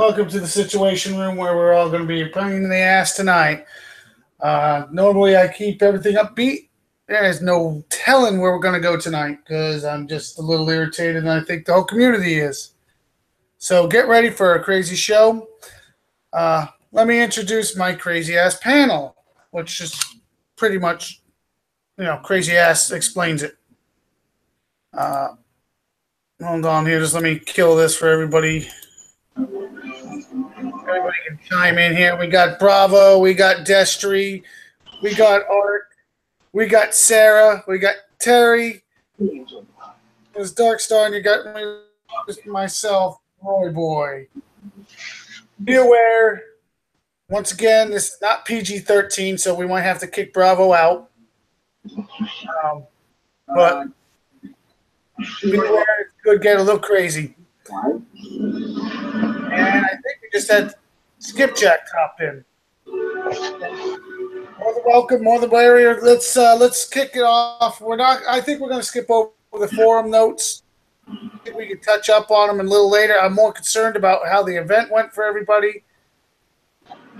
Welcome to the Situation Room where we're all going to be a pain in the ass tonight. Normally I keep everything upbeat. There's no telling where we're going to go tonight because I'm just a little irritated and I think the whole community is. So get ready for a crazy show. Let me introduce my crazy ass panel, which is pretty much, crazy ass explains it. Hold on here. Just let me kill this for everybody. Everybody can chime in here. We got Bravo. We got Destry. We got Art. We got Sarah. We got Terry. There's Darkstar, and you got me, myself, Roy Boy. Be aware, once again, this is not PG-13, so we might have to kick Bravo out. But be aware, it could get a little crazy. And I think we just had Skipjack top in. More than welcome, more than barrier. Let's kick it off. I think we're going to skip over the forum notes. I think we can touch up on them a little later. I'm more concerned about how the event went for everybody.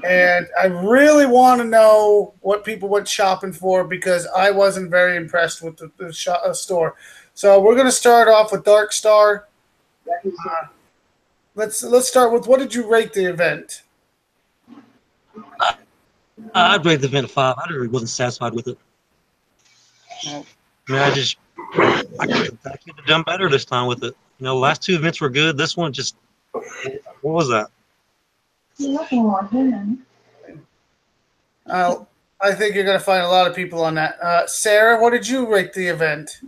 And I really want to know what people went shopping for because I wasn't very impressed with the store. So we're going to start off with Darkstar. Let's start with, what did you rate the event? I'd rate the event a 5. I really wasn't satisfied with it. I mean, I could have done better this time with it. The last two events were good. This one just, what was that? You're looking more human. I think you're going to find a lot of people on that. Sarah, what did you rate the event?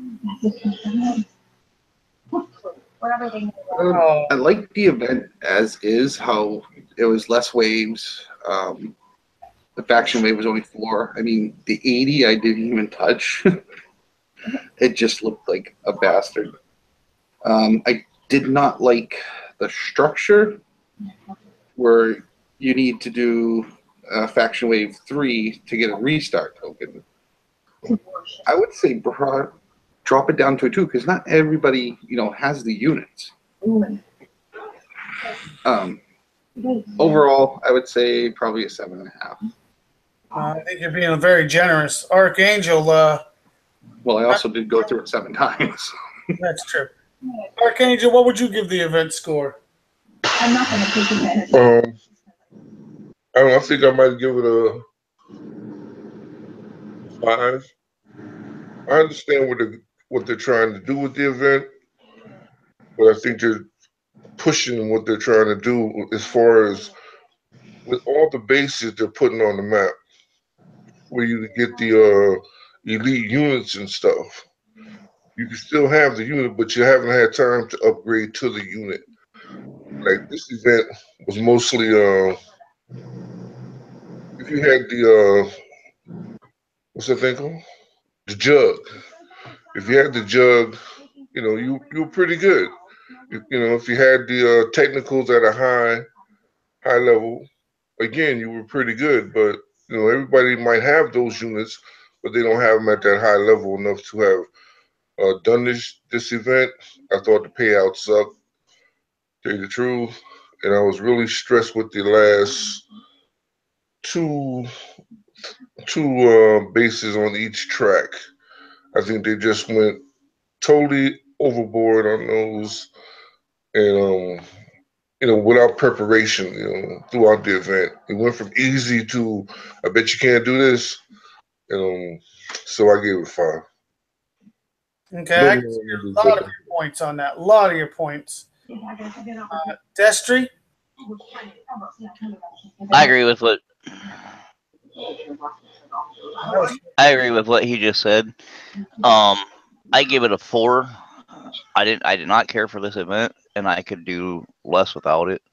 I liked the event as is, how it was less waves. The faction wave was only 4. I mean, the 80 I didn't even touch. It just looked like a bastard. I did not like the structure where you need to do faction wave 3 to get a restart token. I would say drop it down to a 2 because not everybody, has the units. Overall, I would say probably a 7.5. I think you're being very generous. Archangel. Well, I also did go through it 7 times. That's true. Archangel, what would you give the event score? I'm not going to take advantage. I don't know, I think I might give it a 5. I understand what they're trying to do with the event, but I think they're pushing what they're trying to do as far as with all the bases they're putting on the map, where you get the elite units and stuff. You can still have the unit, but you haven't had time to upgrade to the unit. Like this event was mostly if you had the what's that thing called? The jug. If you had the jug, you were pretty good. If you had the technicals at a high level, again, you were pretty good. But everybody might have those units, but they don't have them at that high level enough to have done this event. I thought the payouts sucked, to tell you the truth, and I was really stressed with the last two bases on each track. I think they just went totally overboard on those, and without preparation, throughout the event. It went from easy to, I bet you can't do this, so I gave it 5. Okay, I can see a lot of your points on that. A lot of your points. Destry? I agree with what he just said. I give it a 4. I did not care for this event, and I could do less without it.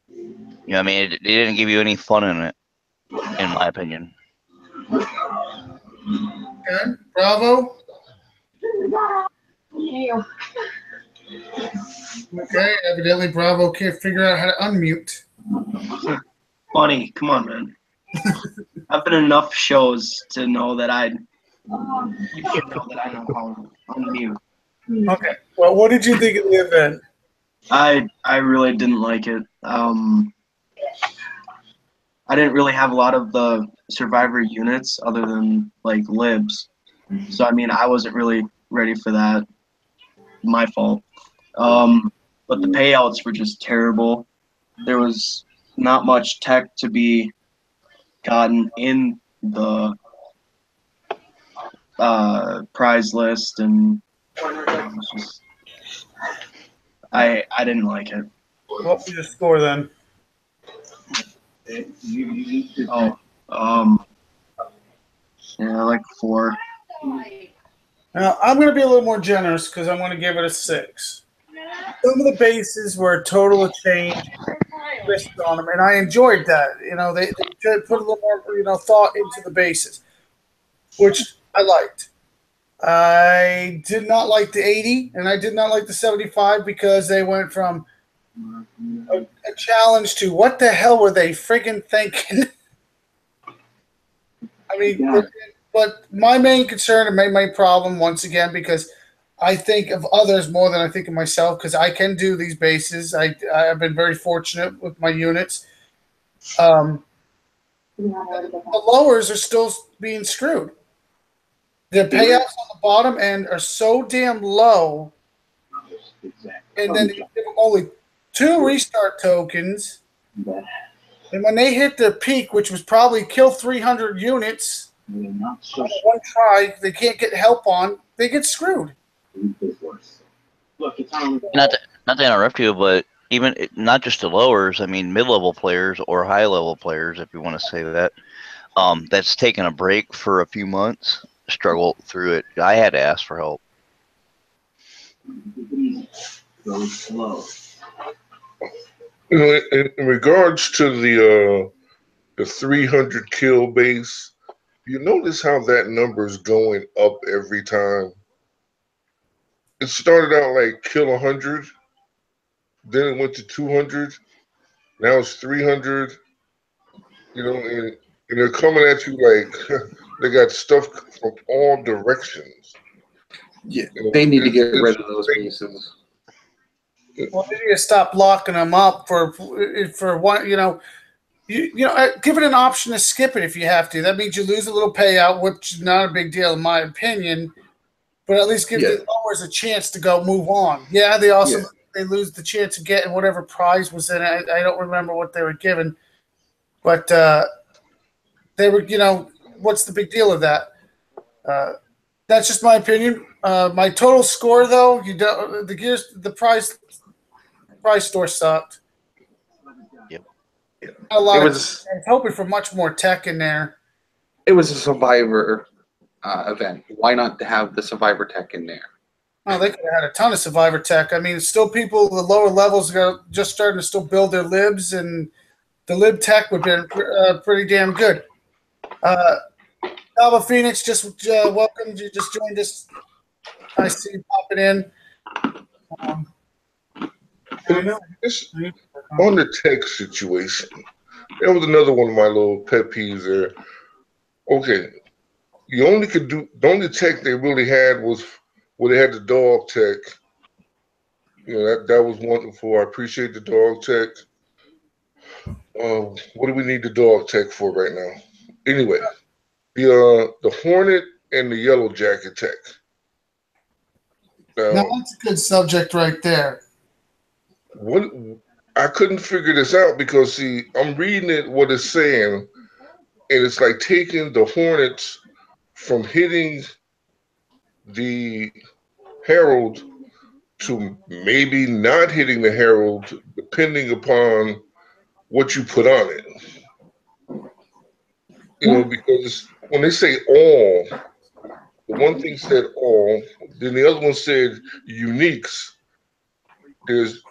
It didn't give you any fun in it, in my opinion. Okay, Bravo. Okay, evidently Bravo can't figure out how to unmute. Funny, come on, man. I've been in enough shows to know that you should know that I know how to unmute. Okay, well, what did you think of the event? I really didn't like it. I didn't really have a lot of the survivor units other than like libs. So I mean I wasn't really ready for that. My fault. But the payouts were just terrible. There was not much tech to be gotten in the prize list, and it was just I didn't like it. What was your score then? Oh, yeah, like 4. Now, I'm going to be a little more generous because I'm going to give it a 6. Some of the bases were a total of change twist on them, and I enjoyed that. You know, they put a little more, thought into the bases, which I liked. I did not like the 80, and I did not like the 75 because they went from a challenge to what the hell were they friggin' thinking? I mean, but my main concern and my problem, once again, because I think of others more than I think of myself, because I can do these bases. I've been very fortunate with my units. The lowers are still being screwed. The payouts on the bottom end are so damn low, and then they give them only 2 restart tokens. And when they hit their peak, which was probably kill 300 units on one try, they can't get help on. They get screwed. Not to interrupt you, but even not just the lowers. I mean, mid-level players or high-level players, if you want to say that, that's taken a break for a few months, struggle through it. I had to ask for help. You know, in regards to the 300 kill base, you notice how that number is going up every time. It started out like kill 100, then it went to 200, now it's 300. You know, and they're coming at you like they got stuff from all directions. Yeah, You know, they need to get it's rid of those bases. Well, they need to stop locking them up for one. Give it an option to skip it if you have to. That means you lose a little payout, which is not a big deal in my opinion. But at least give the lowers a chance to go move on. Yeah, they also they lose the chance of getting whatever prize was in it. I don't remember what they were given, but they were. What's the big deal of that? That's just my opinion. My total score, though, the prize store sucked. Yep. I was hoping for much more tech in there. It was a Survivor event. Why not have the Survivor tech in there? Oh, they could have had a ton of Survivor tech. I mean, still people the lower levels are just starting to still build their libs, and the lib tech would have been pretty damn good. Alba Phoenix just welcome. You just joined us. I see you popping in. On the tech situation, that was another one of my little pet peeves there. Okay, the only tech they really had was where they had the dog tech. You know, that was wonderful. I appreciate the dog tech. What do we need the dog tech for right now? Anyway, the Hornet and the Yellow Jacket tech. Now that's a good subject right there. What I couldn't figure this out because see, I'm reading it what it's saying, and it's like taking the Hornets from hitting the Herald to maybe not hitting the Herald, depending upon what you put on it. You know, because when they say all, the one thing said all, then the other one said uniques. There's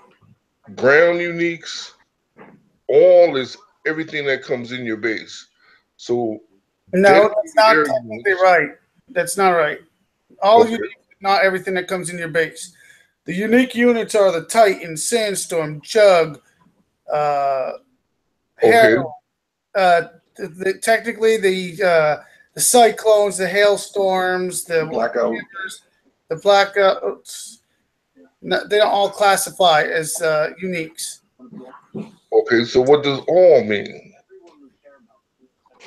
ground uniques. All is everything that comes in your base. So no, that's not technically right. That's not right. All unique, not everything that comes in your base. The unique units are the Titan, Sandstorm, Jug, Herald. Technically, the Cyclones, the Hailstorms, the Blackout. The Blackouts. No, they don't all classify as uniques. Okay, so what does all mean?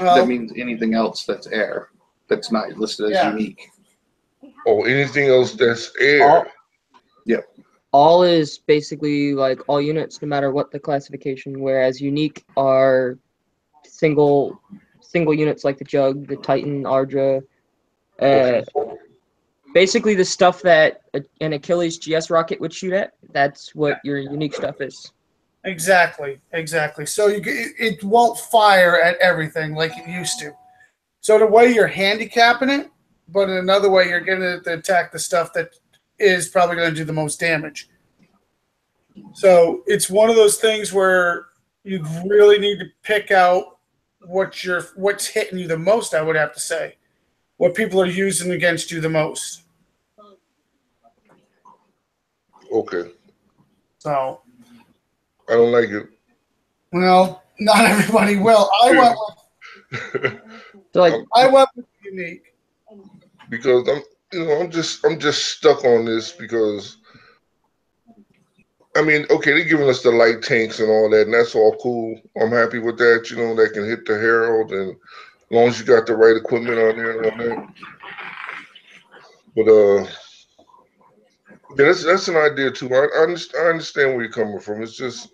Well, That means anything else that's air that's not listed as Yeah. unique. Or anything else that's air? All, Yep. all is basically like all units, no matter what the classification. Whereas unique are single units like the Jug, the Titan, Ardra. Basically the stuff that an Achilles GS rocket would shoot at. That's what your unique stuff is. exactly. So it won't fire at everything like it used to. So in a way, you're handicapping it, but in another way, you're getting it to attack the stuff that is probably going to do the most damage. So it's one of those things where you really need to pick out what's hitting you the most. I would have to say, what people are using against you the most. Okay, So, I don't like it. well, not everybody will. I So like went with unique. Because I'm just stuck on this because I mean, okay, they're giving us the light tanks and all that, and that's all cool. I'm happy with that, that can hit the Herald, and as long as you got the right equipment on there and all that. But yeah, that's an idea too. I understand where you're coming from. It's just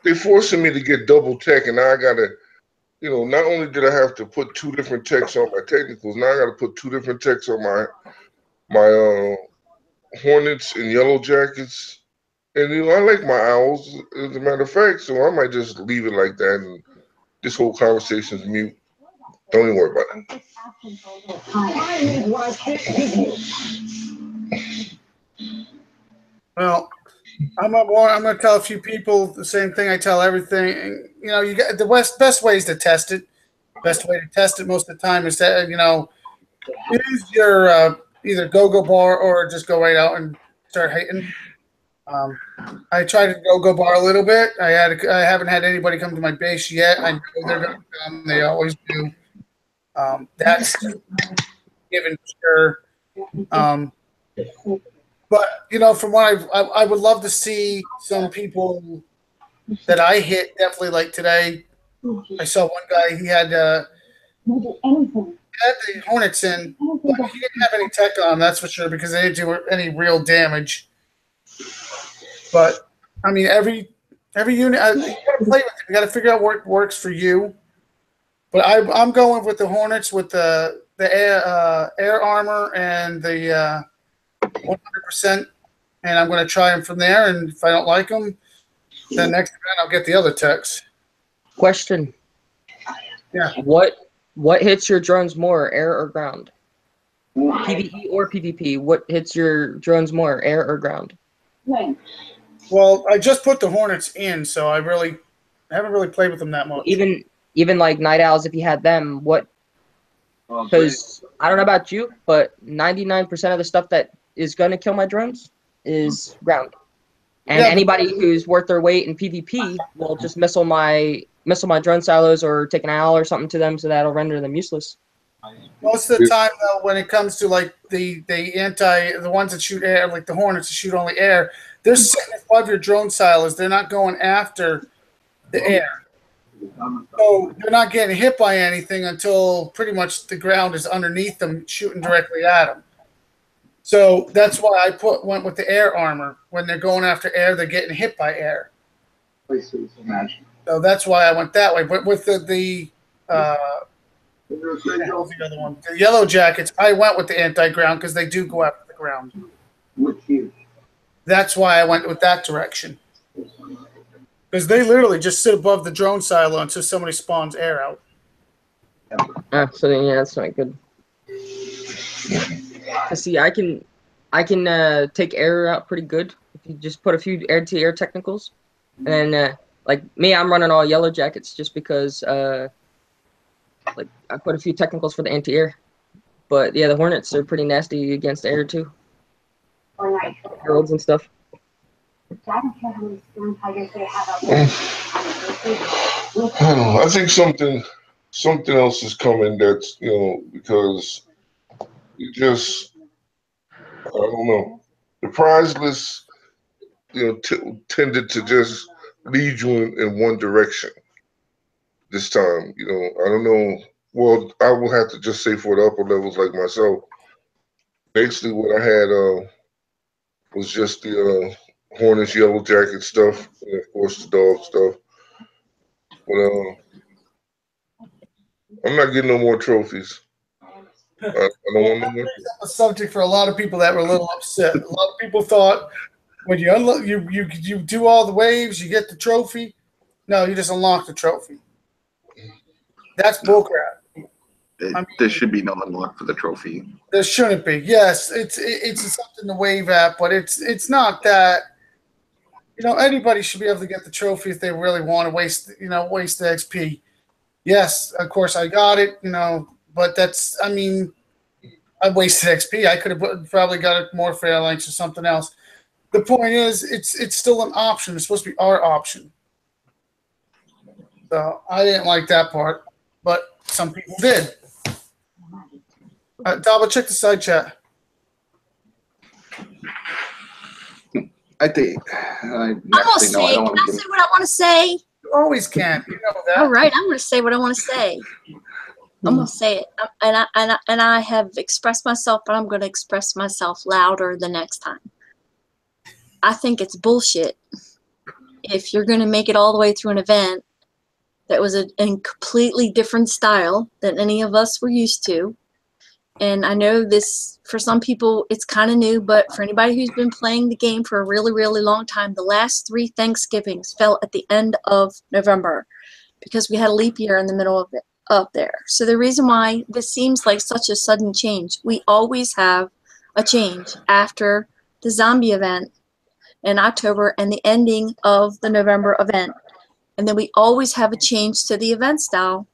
they're forcing me to get double tech, and now I gotta, not only did I have to put 2 different techs on my technicals, now I gotta put 2 different techs on my Hornets and Yellow Jackets. And I like my owls, as a matter of fact, so I might just leave it like that, and this whole conversation's mute. Don't even worry about it. Well, I'm going to tell a few people the same thing I tell everything. You got the best way is to test it. Best way to test it most of the time is that use your either go-go bar or just go right out and start hitting. I tried to go bar a little bit. I haven't had anybody come to my base yet. I know they're going to come. They always do. That's given sure. But from what I would love to see some people that I hit definitely like today. I saw one guy. He had the Hornets in, but he didn't have any tech on. That's for sure because they didn't do any real damage. But I mean, every unit you got to play with it. You got to figure out what works for you. But I'm going with the Hornets with the air armor and the 100%, and I'm going to try them from there. And if I don't like them, then next event I'll get the other techs. question. Yeah. What hits your drones more, air or ground? PvE or PvP? What hits your drones more, air or ground? Well, I just put the Hornets in, so I haven't really played with them that much. Even like Night Owls, if you had them, what? Because I don't know about you, but 99% of the stuff that is going to kill my drones is ground. And anybody who's worth their weight in PvP will just missile my drone silos or take an owl or something to them, so that'll render them useless. Most of the time, though, when it comes to like the ones that shoot air, like the Hornets that shoot only air, they're sitting above your drone silos. They're not going after the air. So they're not getting hit by anything until pretty much the ground is underneath them, shooting directly at them. So that's why I went with the air armor. When they're going after air, they're getting hit by air. So that's why I went that way. But with the other one, the Yellow Jackets, I went with the anti-ground because they do go after the ground. That's why I went with that direction. Because they literally just sit above the drone silo until somebody spawns air out. So then, yeah, that's not good. See, I can take air out pretty good if you just put a few air-to-air technicals. And like me, I'm running all Yellow Jackets just because like I put a few technicals for the anti-air. But yeah, the Hornets are pretty nasty against air too. Heralds and stuff. I don't know. I think something else is coming that's, because you just, I don't know. the prize list, tended to just lead you in one direction. This time, I don't know. Well, I will have to just say for the upper levels like myself. Basically, what I had was just the Hornets Yellow Jacket stuff, and of course the dog stuff. But I'm not getting no more trophies. I don't want no more. A subject for a lot of people that were a little upset. A lot of people thought when you unlock, you do all the waves, you get the trophy. No, you just unlock the trophy. That's bullcrap. There should be no unlock for the trophy. There shouldn't be. Yes, it's something to wave at, but it's not that. Anybody should be able to get the trophy if they really want to waste the XP. Yes, of course I got it. But I wasted XP. I could have probably got it more phalanx or something else. The point is, it's still an option. It's supposed to be our option. So I didn't like that part, but some people did. Double check the side chat. I think. I'm gonna say. Can I say what I want to say? You always can. You know that. All right, I'm gonna say what I want to say. I'm gonna say it, and I have expressed myself, but I'm gonna express myself louder the next time. I think it's bullshit if you're gonna make it all the way through an event that was a completely different style than any of us were used to. And I know this, for some people, it's kind of new, but for anybody who's been playing the game for a really, really long time, the last 3 Thanksgivings fell at the end of November because we had a leap year in the middle of it up there. So the reason why this seems like such a sudden change, we always have a change after the zombie event in October and the ending of the November event. And then we always have a change to the event style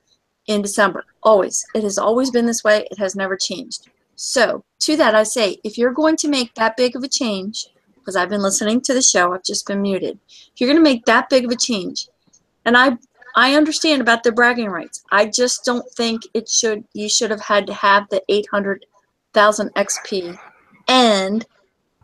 in December. Always. It has always been this way. It has never changed. So to that I say, if you're going to make that big of a change, because I've been listening to the show, I've just been muted. If you're going to make that big of a change, and I understand about the bragging rights. I just don't think you should have had to have the 800,000 XP and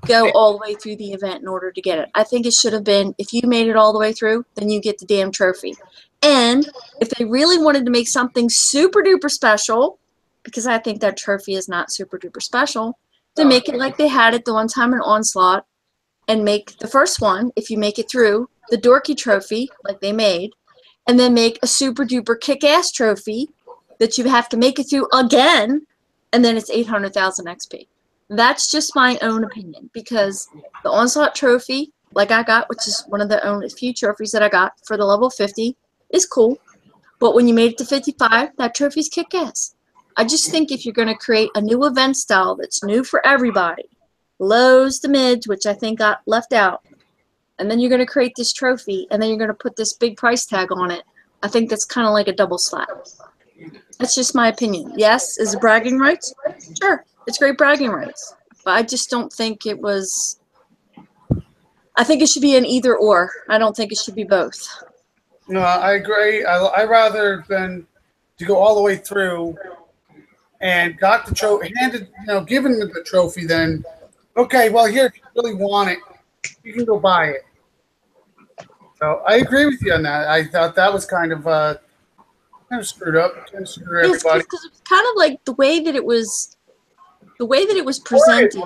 go all the way through the event in order to get it. I think it should have been, if you made it all the way through, then you get the damn trophy. And if they really wanted to make something super duper special, because I think that trophy is not super duper special, then make it like they had it the one time in Onslaught, and make the first one, if you make it through, the dorky trophy like they made, and then make a super duper kick-ass trophy that you have to make it through again, and then it's 800,000 XP. That's just my own opinion, because the Onslaught trophy, like I got, which is one of the only few trophies that I got for the level 50, is cool. But when you made it to 55, that trophy's kick-ass. I just think if you're going to create a new event style that's new for everybody, lows to mids, which I think got left out, and then you're going to create this trophy, and then you're going to put this big price tag on it, I think that's kind of like a double slap. That's just my opinion. Yes, is it bragging rights? Sure, it's great bragging rights. But I just don't think it was... I think it should be an either or. I don't think it should be both. No, I agree. I rather than to go all the way through and got the trophy, given the trophy, then, okay, well, here, if you really want it, you can go buy it. So I agree with you on that. I thought that was kind of screwed up. Kind of screwed everybody. Because it was kind of like the way that it was presented.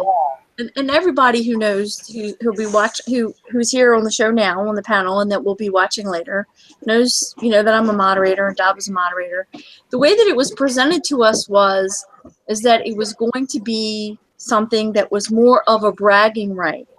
And everybody who knows who's here on the show now on the panel and that will be watching later knows that I'm a moderator and Dob is a moderator. The way that it was presented to us is that it was going to be something that was more of a bragging right.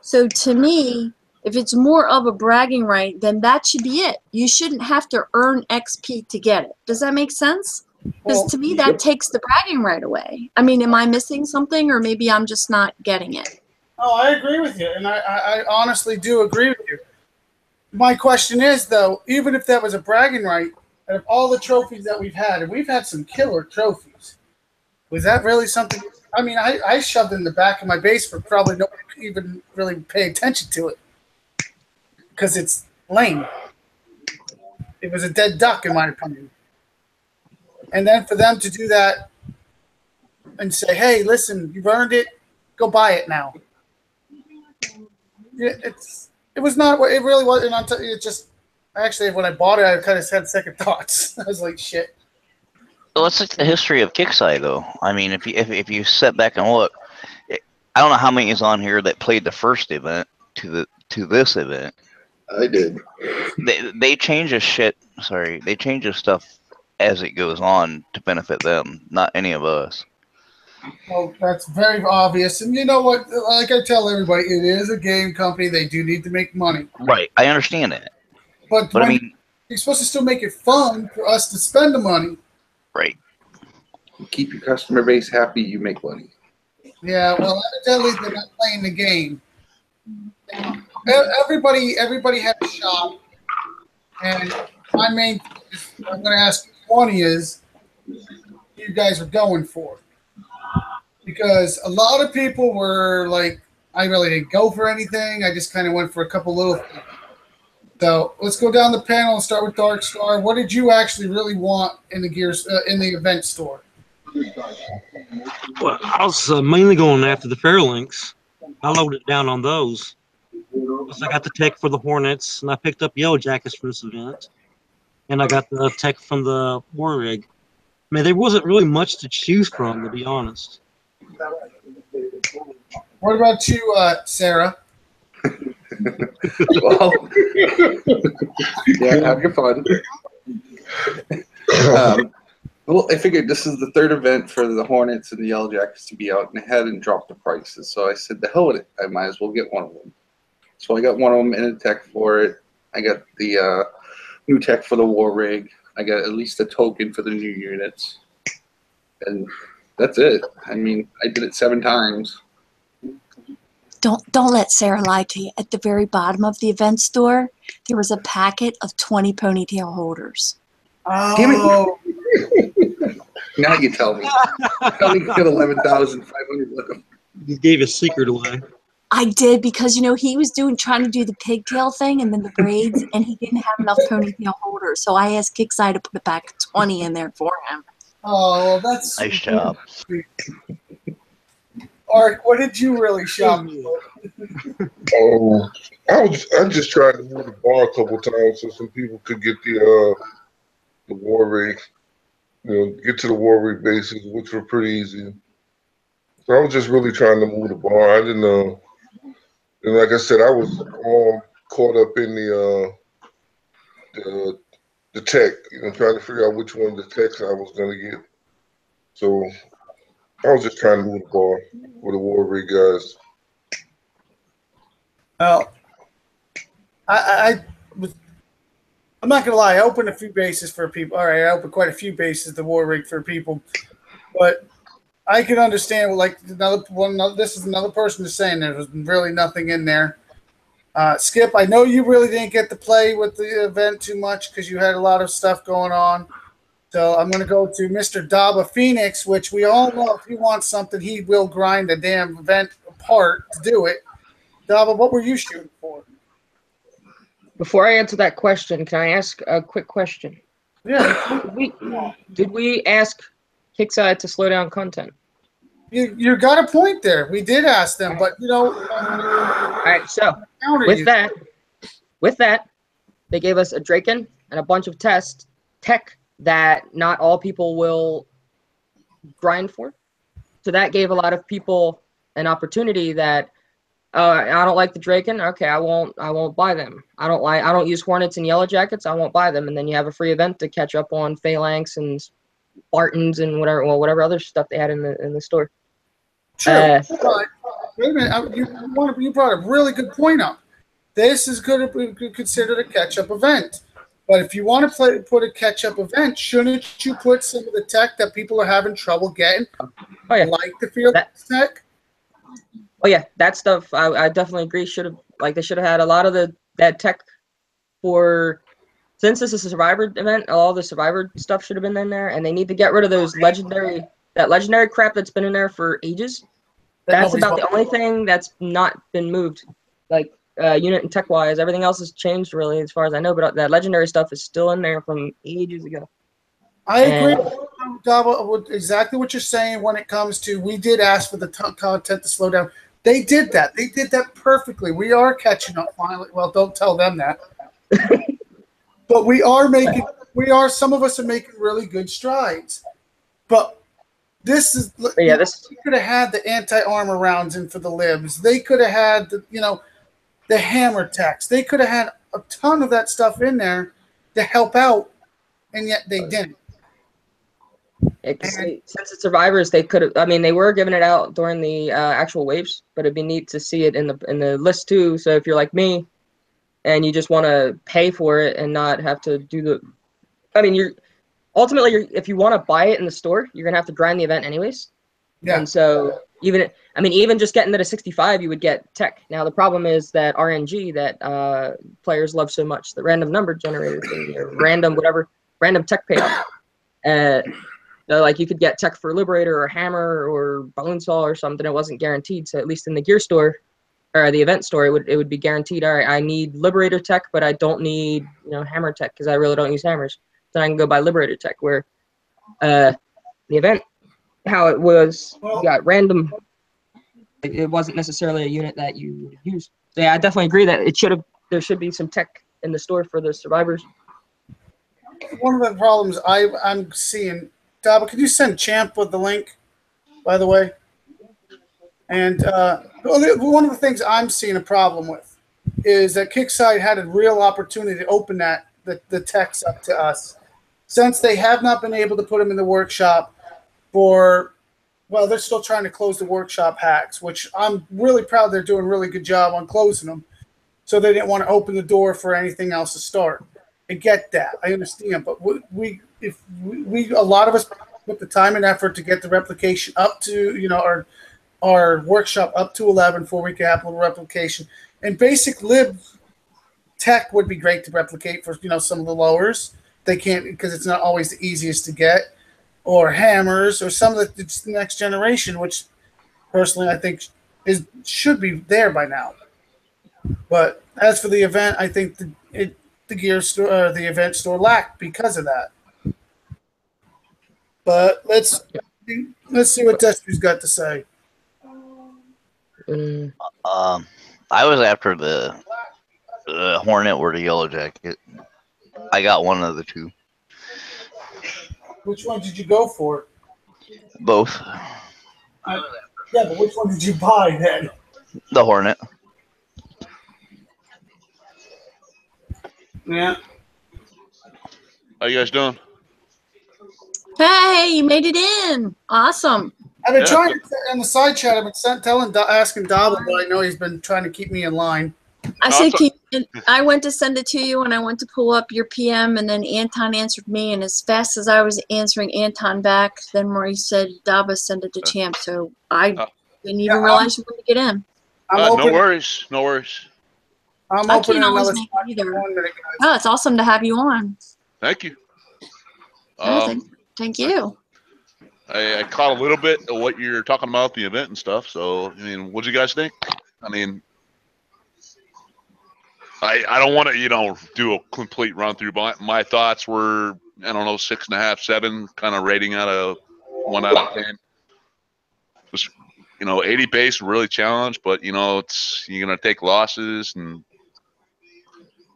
So to me, if it's more of a bragging right, then that should be it. You shouldn't have to earn XP to get it. Does that make sense? Because to me, that takes the bragging right away. I mean, am I missing something, or maybe I'm just not getting it? Oh, I agree with you, and I honestly do agree with you. My question is, though, even if that was a bragging right, out of all the trophies that we've had, and we've had some killer trophies, was that really something? I mean, I shoved it in the back of my base for probably nobody could even really pay attention to it because it's lame. It was a dead duck, in my opinion. And then for them to do that and say, hey, listen, you've earned it, go buy it now. Yeah, it was not what it really was, and it just actually when I bought it, I kind of had second thoughts. I was like, shit. Well, it's like the history of Kickside, though. I mean, if you sit back and look, I don't know how many is on here that played the first event to this event. I did. They change the shit. Sorry, they change the stuff as it goes on to benefit them, not any of us. Well, that's very obvious, and you know what? Like I tell everybody, it is a game company. They do need to make money, Right, I understand that. but But I when mean, you're supposed to still make it fun for us to spend the money. right. You keep your customer base happy, you make money. Yeah, well, evidently they're not playing the game. Everybody had a shop, and my main thing is, I'm going to ask one is you guys are going for, because a lot of people were like, I really didn't go for anything. I just kind of went for a couple little things. So let's go down the panel and start with Dark Star. What did you actually really want in the in the event store? Well, I was mainly going after the Fairlinks. I loaded down on those. Plus, I got the tech for the Hornets, and I picked up Yellow Jackets for this event. And I got the tech from the War Rig. I mean, there wasn't really much to choose from, to be honest. What about you, Sarah? Well, yeah, have your fun. Well, I figured this is the third event for the Hornets and the Yellow Jackets to be out, and they hadn't dropped the prices. So I said, the hell with it. I might as well get one of them. So I got one of them in a tech for it. I got the new tech for the War Rig. I got at least a token for the new units. And that's it. I mean, I did it 7 times. Don't let Sarah lie to you. At the very bottom of the event store, there was a packet of 20 ponytail holders. Oh, Now you tell me. Tell me you got 11,500 with them. You gave a secret away. I did because he was trying to do the pigtail thing and then the braids, and he didn't have enough ponytail holders. So I asked Kickside to put a pack of 20 in there for him. Oh, that's Nice job. Art, what did you really shop for? Oh, I just tried to move the bar a couple times so some people could get the War Rig, get to the War Rig bases, which were pretty easy. So I was just really trying to move the bar. I didn't know. And like I said, I was all caught up in the tech, trying to figure out which one of the techs I was going to get. So I was just trying to move the bar for the War Rig guys. Well, I'm not gonna lie. I opened a few bases for people. All right, I opened quite a few bases, the War Rig for people, but I can understand. Like this is another person just saying there was really nothing in there. Skip, I know you really didn't get to play with the event too much because you had a lot of stuff going on. So I'm going to go to Mr. Daba Phoenix, which we all know if he wants something, he will grind a damn event apart to do it. Daba, what were you shooting for? Before I answer that question, can I ask a quick question? Yeah. Did we ask Kickside to slow down content? You got a point there. We did ask them, but All right, so with that, they gave us a Draken and a bunch of tech that not all people will grind for. So that gave a lot of people an opportunity that I don't like the Draken. Okay, I won't buy them. I don't use Hornets and Yellow Jackets. I won't buy them. And then you have a free event to catch up on Phalanx and Spartans and whatever other stuff they had in the store. True. Wait a minute. You brought a really good point up. This is going to be considered a catch-up event. But if you want to put a catch-up event, shouldn't you put some of the tech that people are having trouble getting, like the Fearless tech? Oh yeah, that stuff I definitely agree. They should have had a lot of that tech for. Since this is a Survivor event, all the Survivor stuff should have been in there, and they need to get rid of those legendary crap that's been in there for ages. That's about the only thing that's not been moved, like unit and tech wise. Everything else has changed really, as far as I know. But that legendary stuff is still in there from ages ago. I agree with exactly what you're saying when it comes to we did ask for the content to slow down. They did that. They did that perfectly. We are catching up finally. Well, don't tell them that. But we are making. Some of us are making really good strides. But this is. Yeah, this could have had the anti-armor rounds in for the libs. They could have had the hammer techs. They could have had a ton of that stuff in there to help out, and yet they didn't. since it's survivors, they could have. I mean, they were giving it out during the actual waves, but it'd be neat to see it in the list too. So if you're like me, and you just want to pay for it and not have to do the, I mean, ultimately if you want to buy it in the store, you're gonna have to grind the event anyways. Yeah. And so even just getting to the 65, you would get tech. Now the problem is that RNG that players love so much, the random number generator thing, or random tech payoff. Like you could get tech for Liberator or Hammer or Bone Saw or something. It wasn't guaranteed. So at least in the gear store or the event store, it would be guaranteed. All right, I need Liberator tech, but I don't need Hammer tech because I really don't use hammers. Then I can go buy Liberator tech. Where the event, how it was, you got random. It wasn't necessarily a unit that you would use. So yeah, I definitely agree that there should be some tech in the store for the survivors. One of the problems I'm seeing, Daba, could you send Champ with the link, by the way? And one of the things I'm seeing a problem with is that Kickside had a real opportunity to open the text up to us. Since they have not been able to put them in the workshop they're still trying to close the workshop hacks, which I'm really proud they're doing a really good job on closing them. So they didn't want to open the door for anything else to start. I get that. I understand. But a lot of us put the time and effort to get the replication up to, our workshop up to 11 before we can have a little replication. And basic lib tech would be great to replicate for, some of the lowers. They can't because it's not always the easiest to get. Or hammers, or some of the next generation, which personally I think should be there by now. But as for the event, I think the gear store, the event store lacked because of that. But let's see what Destiny's got to say. I was after the Hornet or the Yellow Jacket. I got one of the two. Which one did you go for? Both. Yeah, but which one did you buy then? The Hornet. Yeah. How you guys doing? Hey, you made it in. Awesome. I've been trying to, in the side chat, I've been asking Daba, but I know he's been trying to keep me in line. I went to send it to you, and I went to pull up your PM, and then Anton answered me, and as fast as I was answering Anton back, then Maurice said, Daba, send it to Champ. So I didn't even realize you were going to get in. No worries. I'm I opening can't always another make it either. Oh, it's awesome to have you on. Thank you. Thank you. I caught a little bit of what you're talking about, the event and stuff. So, what do you guys think? I don't want to, do a complete run through. My thoughts were, 6.5, 7, kind of rating out of 1 out of 10. Just, 80 base really challenged, but you're gonna take losses, and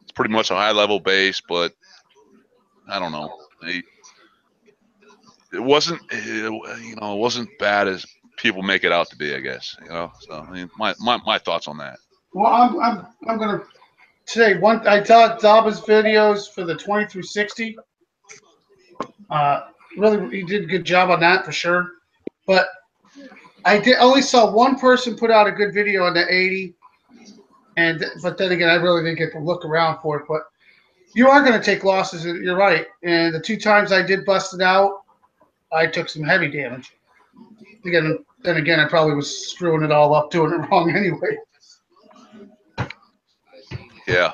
it's pretty much a high level base. But I don't know. It wasn't, it wasn't bad as people make it out to be, I guess. So my thoughts on that. Well, I'm gonna today. I taught Daba's videos for the 20 through 60. Really, he did a good job on that for sure. But I only saw one person put out a good video on the 80, but then again, I really didn't get to look around for it. But you are going to take losses. You're right. And the 2 times I did bust it out, I took some heavy damage. Then again, I probably was screwing it all up, doing it wrong anyway. Yeah.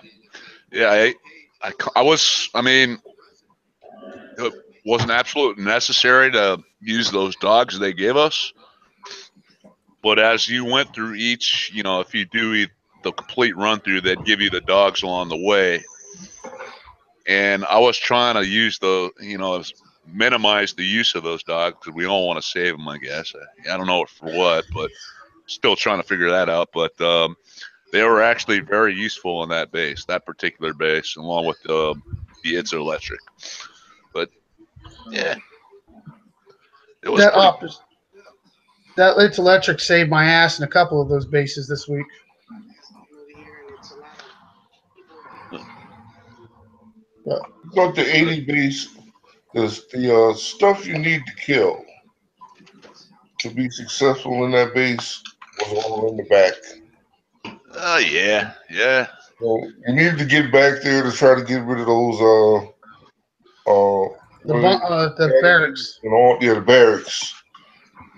I was. It wasn't absolutely necessary to use those dogs they gave us. But as you went through each, if you do the complete run through, they'd give you the dogs along the way. And I was trying to use minimize the use of those dogs because we all want to save them, I guess. I don't know for what, but still trying to figure that out. But they were actually very useful on that base, that particular base, along with the It's Electric. But yeah, it was That pretty. that It's Electric saved my ass in a couple of those bases this week. Got the 80 base. The stuff you need to kill to be successful in that base was all in the back. Oh yeah, yeah. So you needed to get back there to try to get rid of those The barracks. and all the barracks.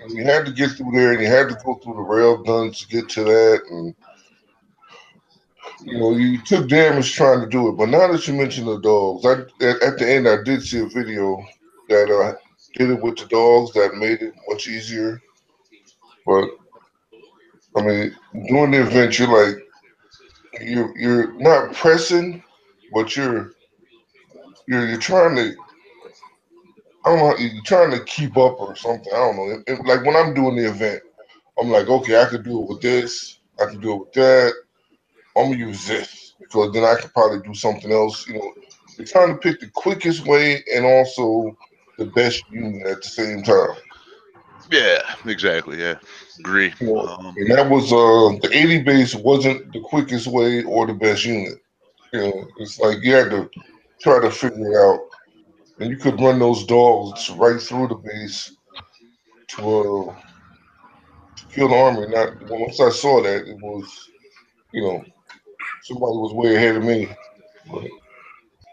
And you had to get through there, and you had to go through the rail guns to get to that, and you took damage trying to do it. But now that you mention the dogs, at the end I did see a video that did it with the dogs that made it much easier. But I mean, during the event, you're not pressing, but you're trying to. I don't know. You're trying to keep up or something. I don't know. Like when I'm doing the event, I'm like, okay, I could do it with this. I can do it with that. I'm gonna use this because then I could probably do something else. You're trying to pick the quickest way and also the best unit at the same time. Yeah, exactly. Yeah, agree. And that was the 80 base wasn't the quickest way or the best unit. It's like you had to try to figure it out, and you could run those dogs right through the base to kill the army. Not once I saw that, it was somebody was way ahead of me. But,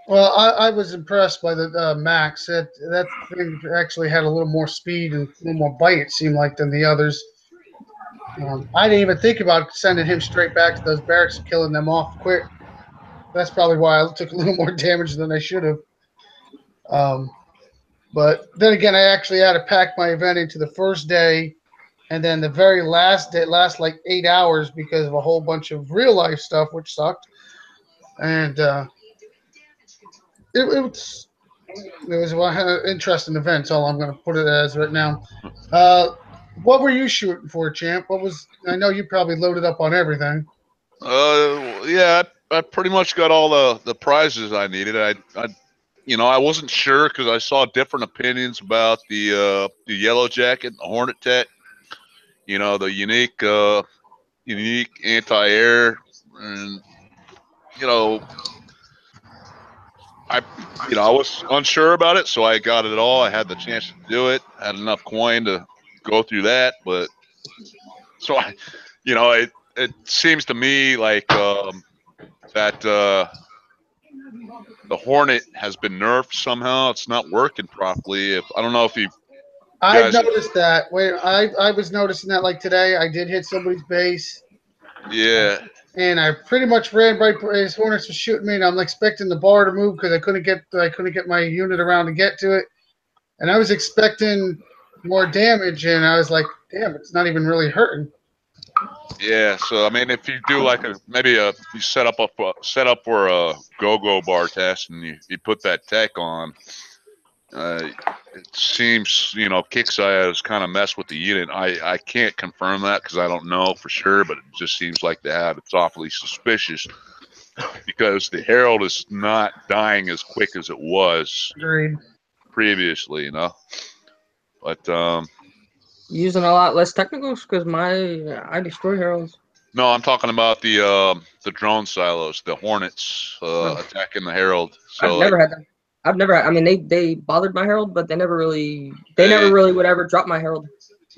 Well, I was impressed by the Max. That thing actually had a little more speed and a little more bite, it seemed like, than the others. I didn't even think about sending him straight back to those barracks and killing them off quick. That's probably why I took a little more damage than I should have. But then again, I actually had to pack my event into the first day, and then the very last day, last like 8 hours because of a whole bunch of real life stuff, which sucked. And it was an interesting event. That's all I'm going to put it as right now. What were you shooting for, champ? I know you probably loaded up on everything. Yeah, I pretty much got all the prizes I needed. I wasn't sure because I saw different opinions about the Yellow Jacket and the Hornet Tech. The unique anti-air, and I was unsure about it, so I got it all. I had the chance to do it. I had enough coin to go through that, but so it seems to me like that the Hornet has been nerfed somehow. It's not working properly. I don't know if you I've guys. noticed that. Wait, I was noticing that like today. I did hit somebody's base. Yeah. And I pretty much ran right. His Hornets was shooting me, and I'm expecting the bar to move because I couldn't get my unit around to get to it. And I was expecting more damage, and I was like, "Damn, it's not even really hurting." Yeah, so I mean, if you do like you set up for a go-go bar test, and you put that tech on, it seems Kixeye has kind of messed with the unit. I can't confirm that because I don't know for sure, but it just seems like they have. It's awfully suspicious because the Herald is not dying as quick as it was Agreed. previously, But using a lot less technicals because I destroy heralds. no, I'm talking about the drone silos, the Hornets attacking the Herald. So I've never had them. I mean, they bothered my herald, but they never really would ever drop my herald.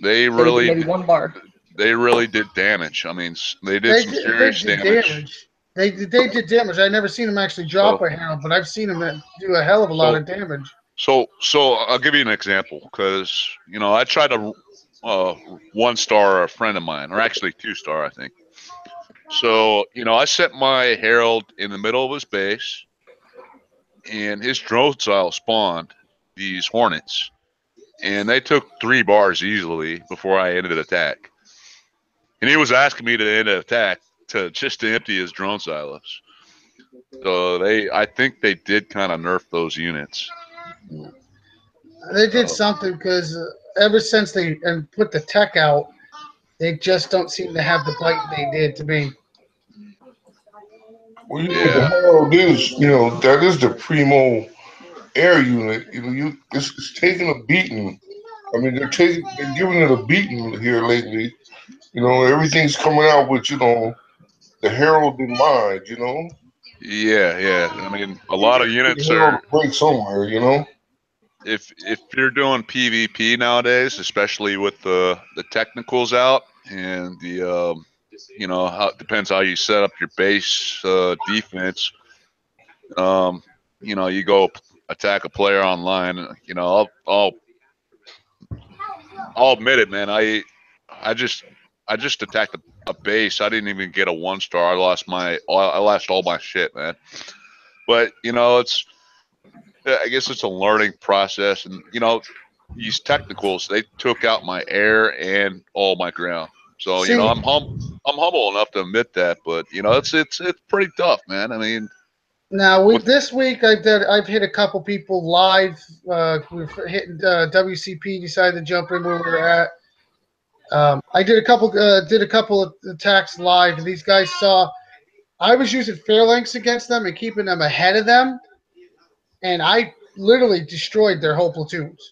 They really maybe one bar. They really did damage. I mean, they did some serious damage. They did damage. I've never seen them actually drop a herald, but I've seen them do a hell of a lot of damage. So I'll give you an example because I tried to 1-star a friend of mine, or actually 2-star, I think. So I set my herald in the middle of his base, and his drone style spawned these Hornets, and they took 3 bars easily before I ended the attack. And he was asking me to end an attack to empty his drone silos. So I think they did kind of nerf those units. They did something because ever since they put the tech out, They just don't seem to have the bite they did to me. Well, you know, Yeah. the Herald is, that is the primo air unit. It's taking a beating. I mean, they're giving it a beating here lately. Everything's coming out with, the Herald in mind. Yeah. I mean, a lot of The units Herald are. to break somewhere. If you're doing PvP nowadays, especially with the technicals out and the how it depends how you set up your base defense. You go attack a player online. I'll admit it, man. I just attacked a base. I didn't even get a 1-star. I lost all my shit, man. But I guess it's a learning process, and these technicals, they took out my air and all my ground. So See, I'm humble enough to admit that, but it's pretty tough, man. I mean, now this week I've hit a couple people live. We've hit WCP decided to jump in where we were at. I did a couple of attacks live, and these guys saw I was using phalanx against them and keeping them ahead of them, and I literally destroyed their whole platoons.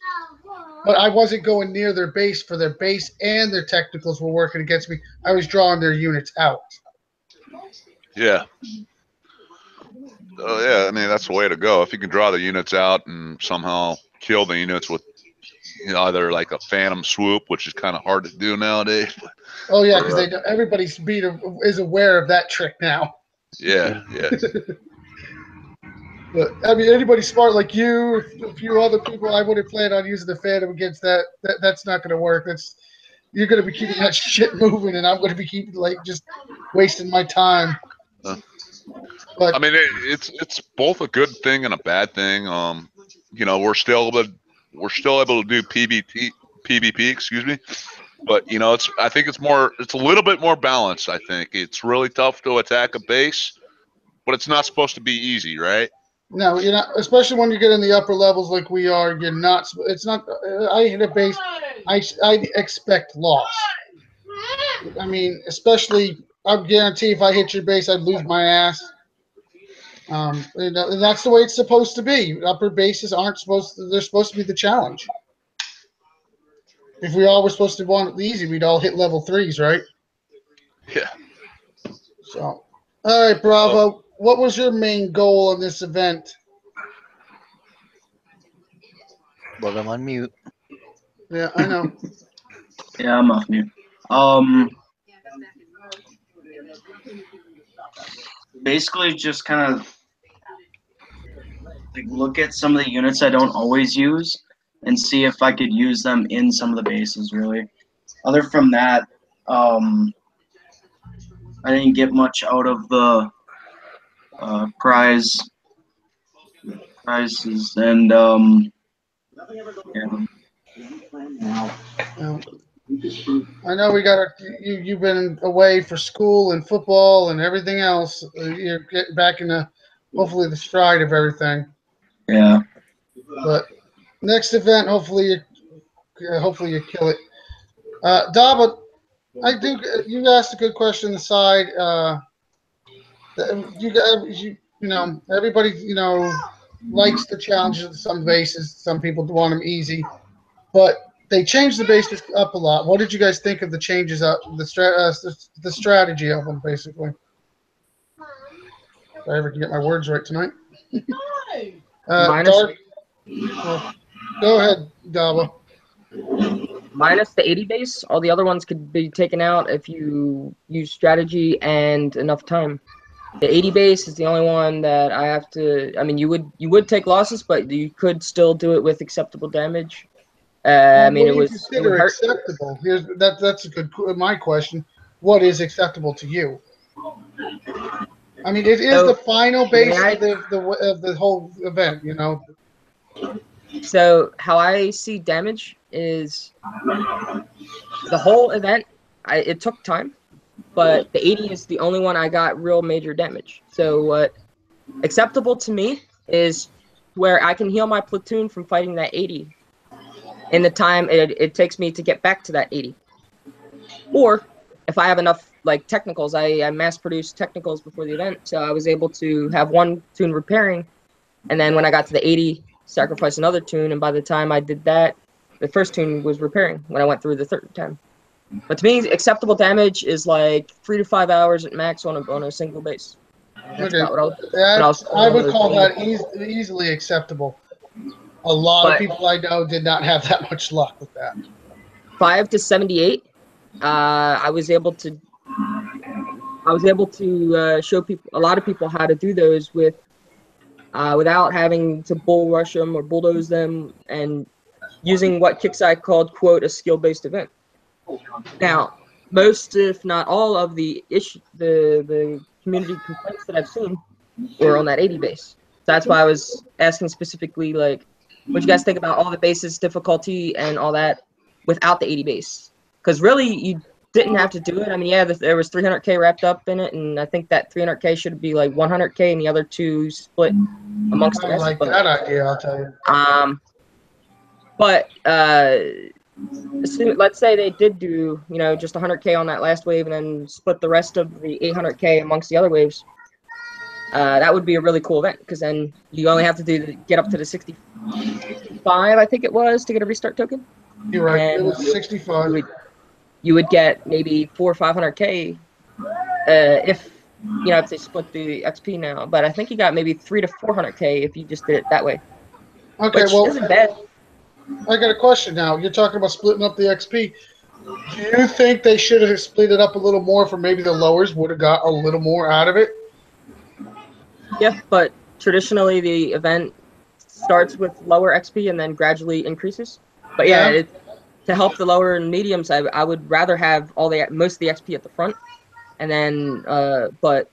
But I wasn't going near their base, for their base and their technicals were working against me. I was drawing their units out. yeah. Yeah, I mean, that's the way to go. If you can draw the units out and somehow kill the units with either like a phantom swoop, which is kind of hard to do nowadays. Oh yeah, because everybody's is aware of that trick now. Yeah. But I mean, anybody smart like you, a few other people, I would have planned on using the phantom against that. That's not going to work. You're going to be keeping that shit moving, and I'm going to be keeping just wasting my time. But I mean, it's both a good thing and a bad thing. We're still able to do PvP, excuse me. But I think it's a little bit more balanced. I think it's really tough to attack a base, but it's not supposed to be easy, right? no, you're not. Especially when you get in the upper levels like we are, you're not. It's not. I hit a base. I expect loss. I mean, especially, I guarantee if I hit your base, I'd lose my ass. And that's the way it's supposed to be. Upper bases aren't supposed to. They're supposed to be the challenge. If we all were supposed to want it easy, we'd all hit level 3s, right? Yeah. So, all right, Bravo. What was your main goal on this event? Well, I'm on mute. Yeah, I know. Yeah, I'm off mute. Basically, just kind of look at some of the units I don't always use and see if I could use them in some of the bases. Really, other from that, I didn't get much out of the prizes, and I know we got you've been away for school and football and everything else. You're getting back into hopefully the stride of everything. Yeah. But next event, hopefully you kill it. Daba, you asked a good question on the side. Everybody likes the challenges of some bases. Some people want them easy, but they changed the bases up a lot. What did you guys think of the changes up the strategy of them, basically? If I ever can get my words right tonight. Dark. Well, go ahead, Daba. Minus the 80 base, all the other ones could be taken out if you use strategy and enough time. The 80 base is the only one that I have to. I mean, you would take losses, but you could still do it with acceptable damage. I mean, it would hurt. Acceptable? That's a good. My question: what is acceptable to you? I mean, it is the final base of the whole event, So how I see damage is the whole event. It took time, but the 80 is the only one I got real major damage. So what acceptable to me is where I can heal my platoon from fighting that 80 in the time it takes me to get back to that 80. Or if I have enough like technicals, I mass produced technicals before the event, so I was able to have one tune repairing, and then when I got to the 80, sacrifice another tune, and by the time I did that, the first tune was repairing when I went through the third time. But to me, acceptable damage is like 3 to 5 hours at max on a single base. That's Okay, about what I was. that I would call that But easily acceptable. A lot of people I know did not have that much luck with that. 5 to 78, I was able to show people, a lot of people, how to do those without having to bull rush them or bulldoze them, and using what Kixeye called, quote, a skill-based event. Now, most, if not all, of the community complaints that I've seen were on that 80 base. So that's why I was asking specifically, like, what you guys think about all the bases, difficulty, and all that without the 80 base. Because really, you didn't have to do it. I mean, yeah, there was 300K wrapped up in it, and I think that 300K should be like 100K, and the other two split amongst the I rest. like that idea, I'll tell you. But let's say they did do, just 100K on that last wave, and then split the rest of the 800K amongst the other waves. That would be a really cool event, because then you only have to get up to the 65, I think it was, to get a restart token. You're right. And it was 65. You would get maybe 400 or 500K if they split the XP now. But I think you got maybe 300 to 400K if you just did it that way. Okay, which well, isn't bad. I got a question now. You're talking about splitting up the XP. Do you think they should have split it up a little more, for maybe the lowers would have got a little more out of it? Yeah, but traditionally the event starts with lower XP and then gradually increases. But yeah, to help the lower and mediums, I would rather have most of the XP at the front, and then but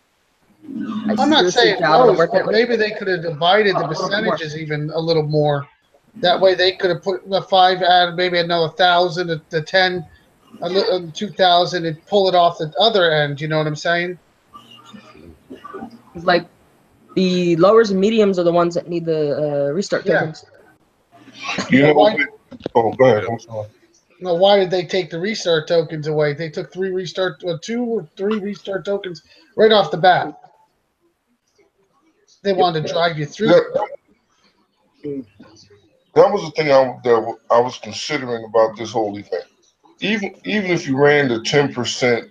I'm not saying those, but maybe they could have divided the percentages even a little more. That way, they could have put the 5 add maybe another 1,000, the 10, 2,000, and pull it off the other end. You know what I'm saying? Like the lowers and mediums are the ones that need the restart tokens. You know what? Oh, go ahead. I'm sorry. No, why did they take the restart tokens away? They took 2 or 3 restart tokens right off the bat. They wanted to drive you through. That was the thing I was considering about this whole event. Even if you ran the 10%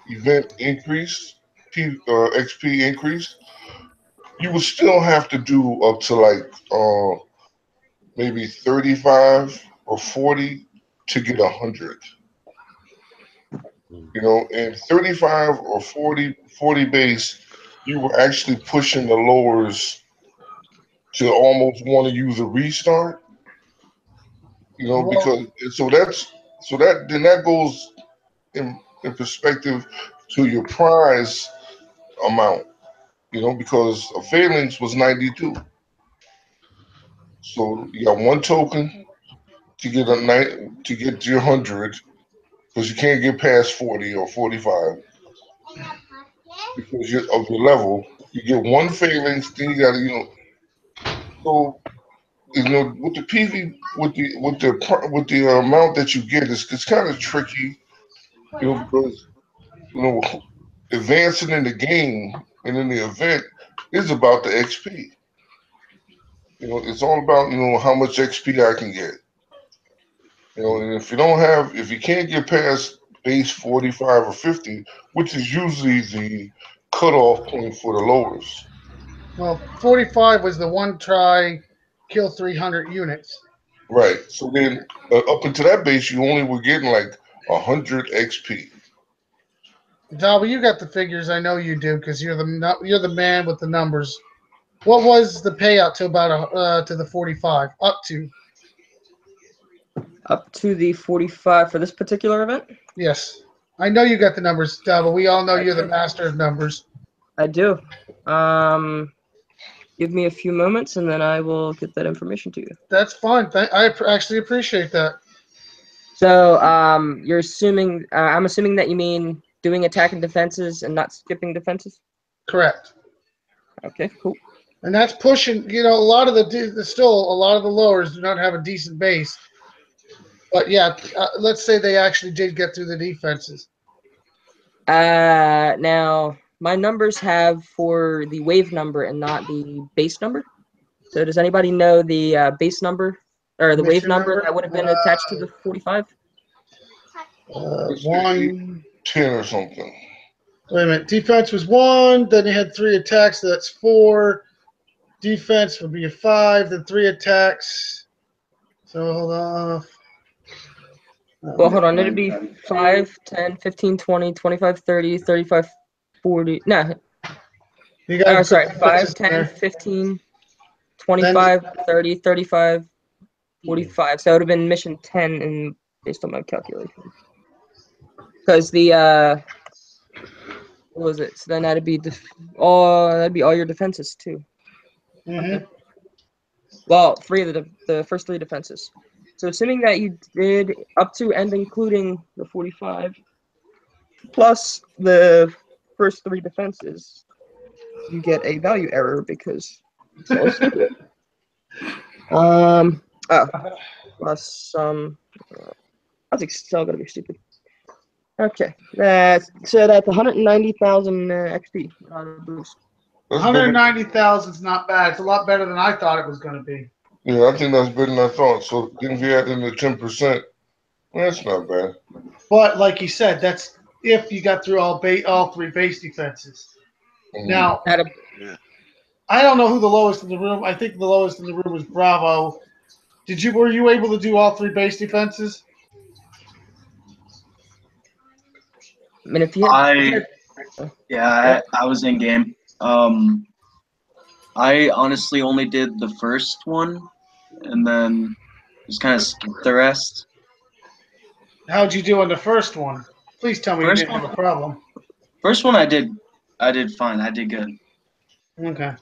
event increase, XP increase, you would still have to do up to like maybe 35 or 40 to get 100. And 35 or 40 base, you were actually pushing the lowers to almost want to use a restart. Because that goes in perspective to your prize amount. Because a phalanx was 92. So you got 1 token to get to get your 100, because you can't get past 40 or 45 because of your level. You get 1 phalanx, then you got to So with the PV, with the amount that you get, it's kind of tricky. Because advancing in the game and in the event is about the XP. It's all about how much XP I can get. And if you can't get past base 45 or 50, which is usually the cutoff point for the lowers. Well, 45 was the one try, kill 300 units. Right. So then up until that base, you only were getting like 100 XP. Dalby, you got the figures. I know you do, because you're the man with the numbers. What was the payout to about to the 45 up to? Up to the 45 for this particular event? Yes. I know you got the numbers, Dalby. We all know you're the master of numbers. I do. Give me a few moments, and then I will get that information to you. That's fine. I actually appreciate that. So, you're assuming? I'm assuming that you mean doing attack and defenses and not skipping defenses. Correct. Okay, cool. And that's pushing. A lot of the lowers do not have a decent base. But yeah, let's say they actually did get through the defenses. Now my numbers have for the wave number and not the base number. So does anybody know the base number or the wave Mission number that would have been attached to the 45? It's usually 10 or something. Wait a minute. Defense was 1. Then you had 3 attacks. So that's 4. Defense would be a 5. Then 3 attacks. So hold on. Well, hold on. It'd be 5, 10, 15, 20, 25, 30, 35, 40. No. You got sorry. 5, 10, 15, 25, 30, 35, 45. So it would have been mission 10 in, based on my calculation. Because the what was it? So then that'd be that'd be all your defenses too. Mm-hmm. Well, 3 of the first 3 defenses. So assuming that you did up to and including the 45 plus the first 3 defenses, you get a value error because it's all stupid. Plus some. I think it's still gonna be stupid. Okay, so that's 190,000 XP boost. 190,000 is not bad. It's a lot better than I thought it was going to be. Yeah, I think that's better than I thought. So then if you add in the 10%, that's not bad. But like you said, that's if you got through all 3 base defenses. Mm-hmm. Now, I don't know who the lowest in the room. I think the lowest in the room was Bravo. Were you able to do all 3 base defenses? I mean, if you I was in game. I honestly only did the first one, and then just kind of skipped the rest. How'd you do on the first one? Please tell me you didn't have a problem. First one I did fine. I did good. Okay.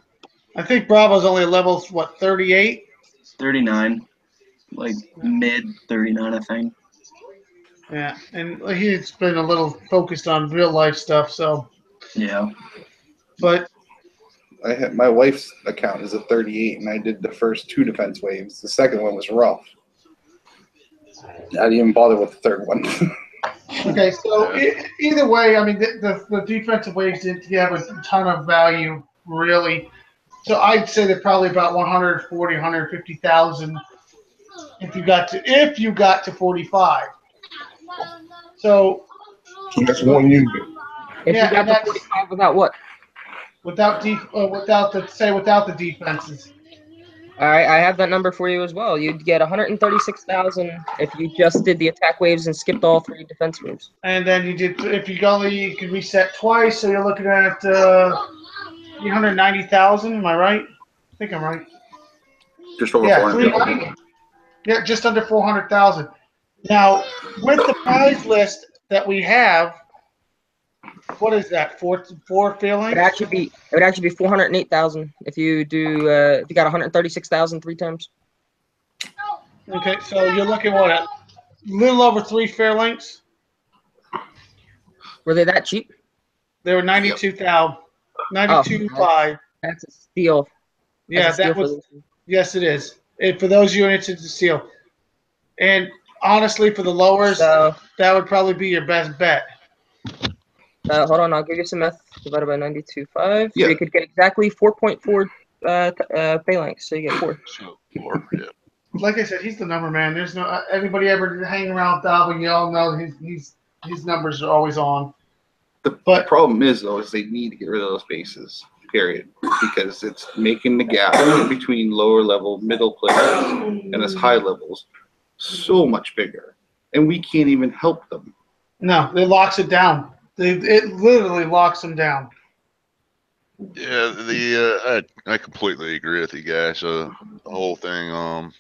I think Bravo's only a level, 38? 39. Like mid 39, I think. Yeah, and he's been a little focused on real life stuff, so. Yeah. But my wife's account is a 38, and I did the first 2 defense waves. The second one was rough. I didn't even bother with the third one. Okay, so either way, I mean, the defensive waves didn't have a ton of value, really. So I'd say they're probably about 140, 150,000 if you got to 45. So that's 1 unit. If you got to 45 without what? Without the defenses. All right, I have that number for you as well. You'd get 136,000 if you just did the attack waves and skipped all 3 defense moves. And then you could reset twice, so you're looking at 390,000. Am I right? I think I'm right. Just over 400,000. Yeah, just under 400,000. Now, with the prize list that we have, what is that? 4 feelings? It would actually be 408,000 if you got 136,000 3 times. Okay, so you're looking a little over 3 fair links. Were they that cheap? They were 92,000, 92.5. That's a steal. Yeah, that was. Yes, it is. And for those units, it's a steal. And honestly, for the lowers, that would probably be your best bet. Hold on, I'll give you some math. Divided by 92.5. Yeah. So you could get exactly 4.4 phalanx. So you get 4. Yeah. Like I said, he's the number man. There's no anybody ever hanging around Dalvin. You all know his numbers are always on. The problem is they need to get rid of those bases. Period, because it's making the gap between lower level, middle players, and us high levels so much bigger, and we can't even help them. No, it locks it down. It literally locks them down. Yeah, I completely agree with you guys. The whole thing,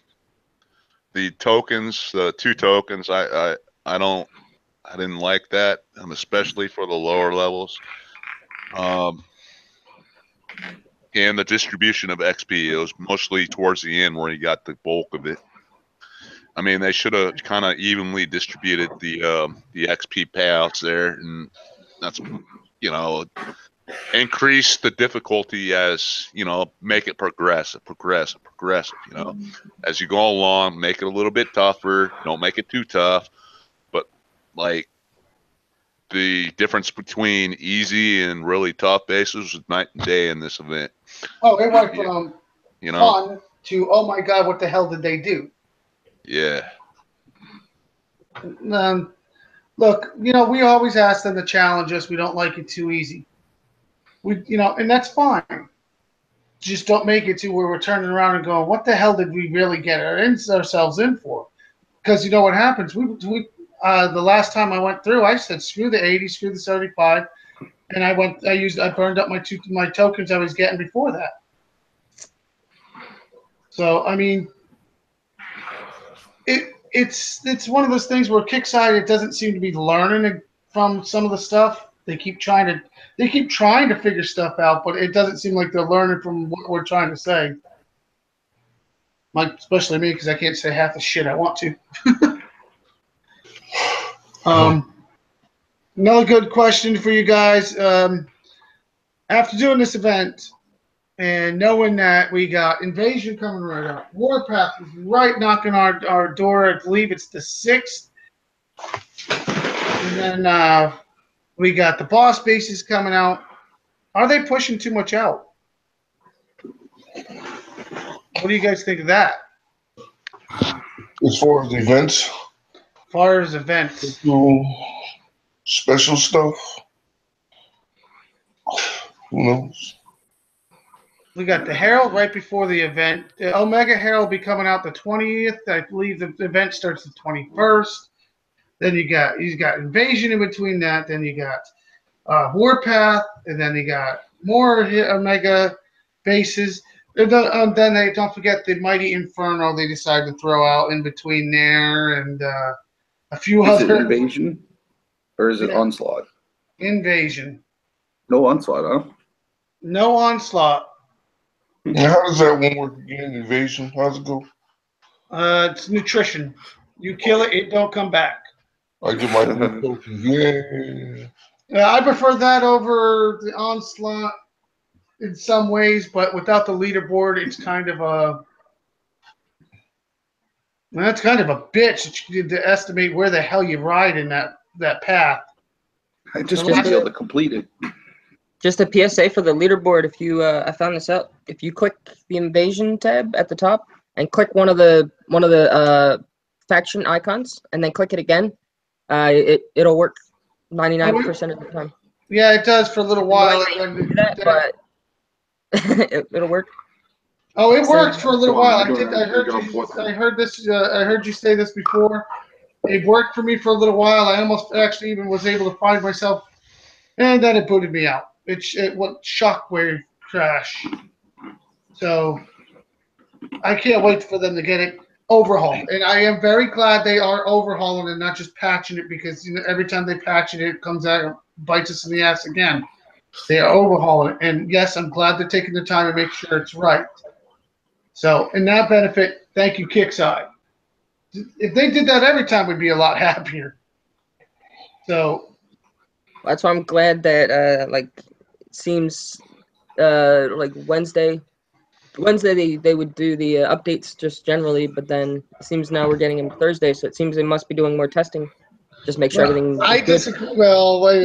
the tokens, the 2 tokens, I didn't like that, especially for the lower levels. And the distribution of XP, it was mostly towards the end where you got the bulk of it. I mean, they should have kind of evenly distributed the XP payouts there, and that's increase the difficulty as, you know, make it progressive, you know, as you go along, make it a little bit tougher. Don't make it too tough, but like the difference between easy and really tough bases was night and day in this event. Oh, it went Yeah. from You know, fun to, oh my God, what the hell did they do? yeah. Look, you know, we always ask them to challenge us. We don't like it too easy. You know, and that's fine. Just don't make it to where we're turning around and going, what the hell did we really get ourselves in for? Because you know what happens? The last time I went through, I said, screw the 80, screw the 75. And I burned up my tokens I was getting before that. So, I mean, it's one of those things where Kickside, it doesn't seem to be learning from some of the stuff. They keep trying to figure stuff out, but it doesn't seem like they're learning from what we're trying to say. Like, especially me, because I can't say half the shit I want to. Another good question for you guys. After doing this event and knowing that we got Invasion coming right up, Warpath is right knocking our door. I believe it's the 6th. And then we got the boss bases coming out. Are they pushing too much out? What do you guys think of that? As far as events, As far as events, special stuff, who knows? we got the Herald right before the event. The Omega Herald will be coming out the 20th. I believe the event starts the 21st. Then you got Invasion in between that. Then you got Warpath, and then you got more Omega bases. Then they don't forget the Mighty Inferno they decided to throw out in between there, and a few Is other. it Invasion or is it Onslaught? Invasion. No Onslaught, huh? No Onslaught. Now, how does that one work again? Invasion? How's it go? It's nutrition. You kill it, it don't come back. I get my tokens. Yeah. I prefer that over the Onslaught in some ways, but without the leaderboard, it's kind of a. That's kind of a bitch to estimate where the hell you ride in that path. I just want to be able to complete it. Just a PSA for the leaderboard. If you, I found this out. If you click the Invasion tab at the top and click one of the faction icons, and then click it again, it'll work 99% of the time. Yeah, it does for a little while. But it'll work. Oh, it worked for a little while. I heard you say this before. It worked for me for a little while. I almost actually even was able to find myself, and then it booted me out. It went shockwave crash. So I can't wait for them to get it overhauled, and I am very glad they are overhauling and not just patching it, because every time they patch it, it comes out and bites us in the ass again. They are overhauling it, and yes, I'm glad they're taking the time to make sure it's right. So, in that benefit, thank you, Kickside. If they did that every time, we'd be a lot happier. So that's why I'm glad that it seems like Wednesday they would do the updates just generally, but then it seems now we're getting them Thursday, so it seems they must be doing more testing. Just make sure everything. I disagree. Well, wait.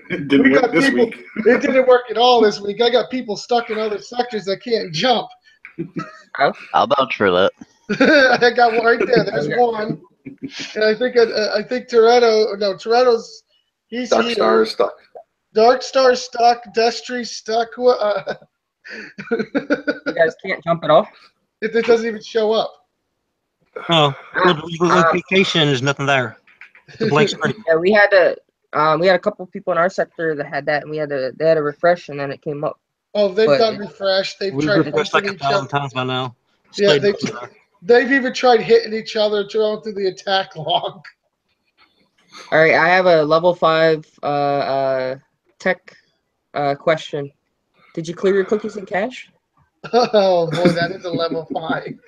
It didn't work this week. It didn't work at all this week. I got people stuck in other sectors that can't jump. I'll vouch for that. I got one right there. There's one, and I think Toretto's. He's Dark Star is stuck. Dark Star stuck. Destry stuck. You guys can't jump at all. It doesn't even show up. Oh, location, there's nothing there. The blank screen. Yeah, we had a couple people in our sector that had that, and they had to refresh, and then it came up. Oh, they've done refresh. They've tried refreshed like hitting 1,000 times by now. Yeah, they've even tried hitting each other, throwing through the attack log. All right, I have a level 5 tech question. Did you clear your cookies and cache? Oh boy, that is a level 5.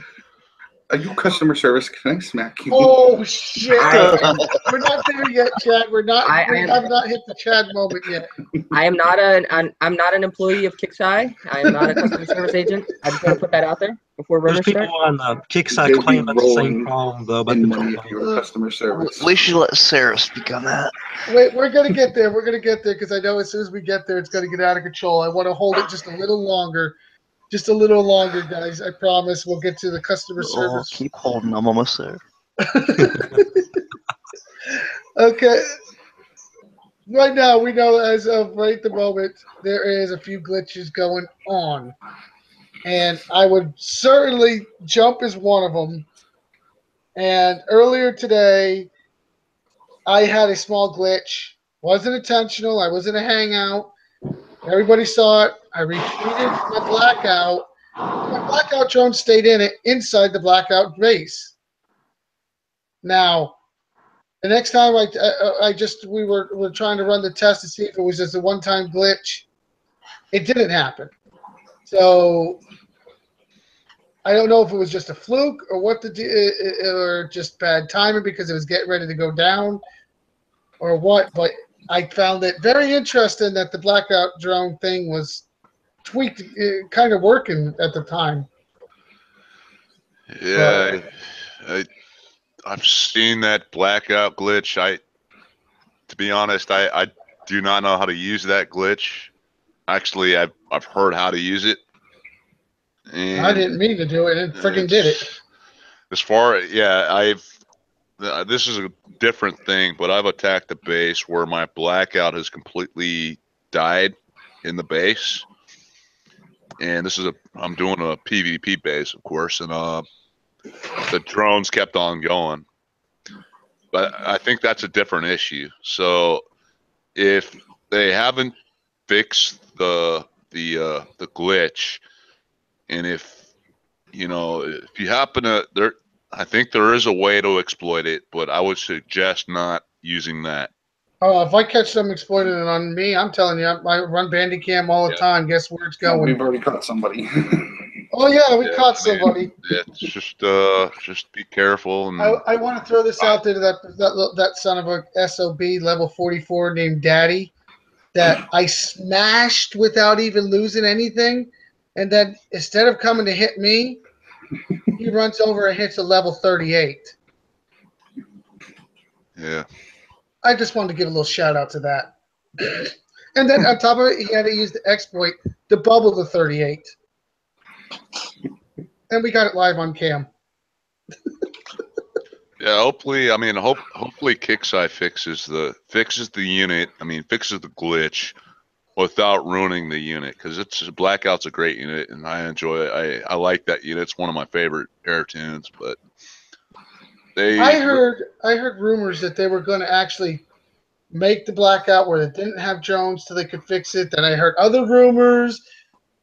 Are you customer service? Can I smack you? Oh shit! I- We're not there yet, Chad. We're not. I We am- have not hit the Chad moment yet. I am not I'm not an employee of Kicksai. I am not a customer service agent. I just want to put that out there before There's rumors people start. on the Kickside They'd be claim about the same rolling problem though about in the money drone if you bomb. were customer service. We should let Sarah speak on that. Wait, we're gonna get there. We're gonna get there because I know as soon as we get there, it's gonna get out of control. I want to hold it just a little longer, guys. I promise. We'll get to the customer Oh, service. keep holding. I'm almost there. Okay. Right now, we know as of right the moment, there is a few glitches going on. And I would certainly jump as one of them. And earlier today, I had a small glitch. Wasn't intentional. I was in a hangout. Everybody saw it. I retreated my blackout. My blackout drone stayed inside the blackout base. Now, the next time we were trying to run the test to see if it was just a one-time glitch. It didn't happen. So I don't know if it was just a fluke or or just bad timing because it was getting ready to go down or what. But I found it very interesting that the blackout drone thing was tweaked, kind of working at the time. Yeah, I've seen that blackout glitch. To be honest, I do not know how to use that glitch. Actually, I've heard how to use it. And I didn't mean to do it and freaking did it. This is a different thing, but I've attacked a base where my blackout has completely died in the base. And I'm doing a PvP base, of course, and the drones kept on going. But I think that's a different issue. So if they haven't fixed the glitch, and if you happen to I think there is a way to exploit it, but I would suggest not using that. Oh, if I catch them exploiting it on me, I'm telling you, I run Bandicam all the time. Guess where it's going? We've already caught somebody. Oh yeah, we caught somebody. It's just be careful. And I want to throw this out there to that son of a SOB level 44 named Daddy that I smashed without even losing anything, and then instead of coming to hit me, he runs over and hits a level 38. yeah, I just wanted to give a little shout out to that. And then on top of it, he had to use the exploit to bubble the 38. And we got it live on cam. yeah. Hopefully, hopefully Kickside fixes the unit. Fixes the glitch without ruining the unit, because Blackout's a great unit and I enjoy it. I like that unit. It's one of my favorite air tunes. But I heard rumors that they were going to actually make the blackout where they didn't have drones till they could fix it. Then I heard other rumors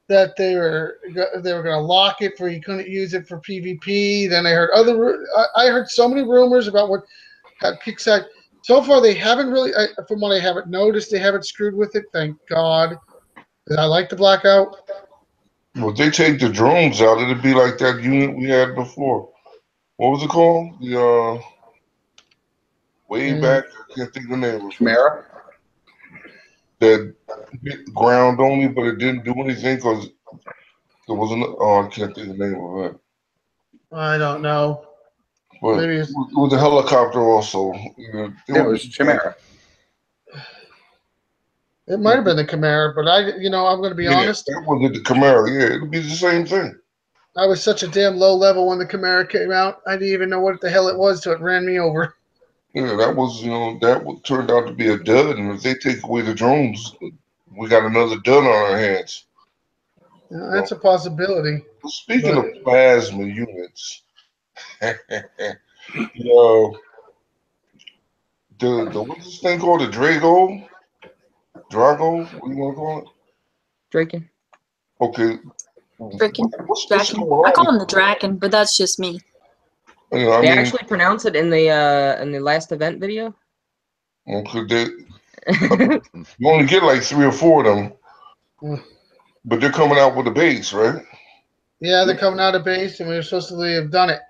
that they were going to lock it for you couldn't use it for PvP. Then I heard so many rumors about what Kickside. So far, they haven't really, from what I haven't noticed, they haven't screwed with it. Thank God, because I like the blackout. Well, if they take the drones out, it'd be like that unit we had before. What was it called? The way back, I can't think of the name of it. Chimera? That hit the ground only, but it didn't do anything because there wasn't. Oh, I can't think of the name of it. I don't know. But Maybe it was a helicopter also. It was Chimera. It might have been the Chimera, but I'm going to be honest. That wasn't the Chimera. Yeah, it'll be the same thing. I was such a damn low level when the Chimera came out. I didn't even know what the hell it was till it ran me over. Yeah, that was, turned out to be a dud. And if they take away the drones, we got another dud on our hands. That's a possibility. Speaking of plasma units, the what's this thing called? The Drago? What do you want to call it? Draken. Okay. Draken. I call him the Draken, but that's just me. They actually pronounce it in the last event video. Okay, you only get like 3 or 4 of them, but they're coming out with a base, right? Yeah, they're coming out of base, and we were supposed to have done it.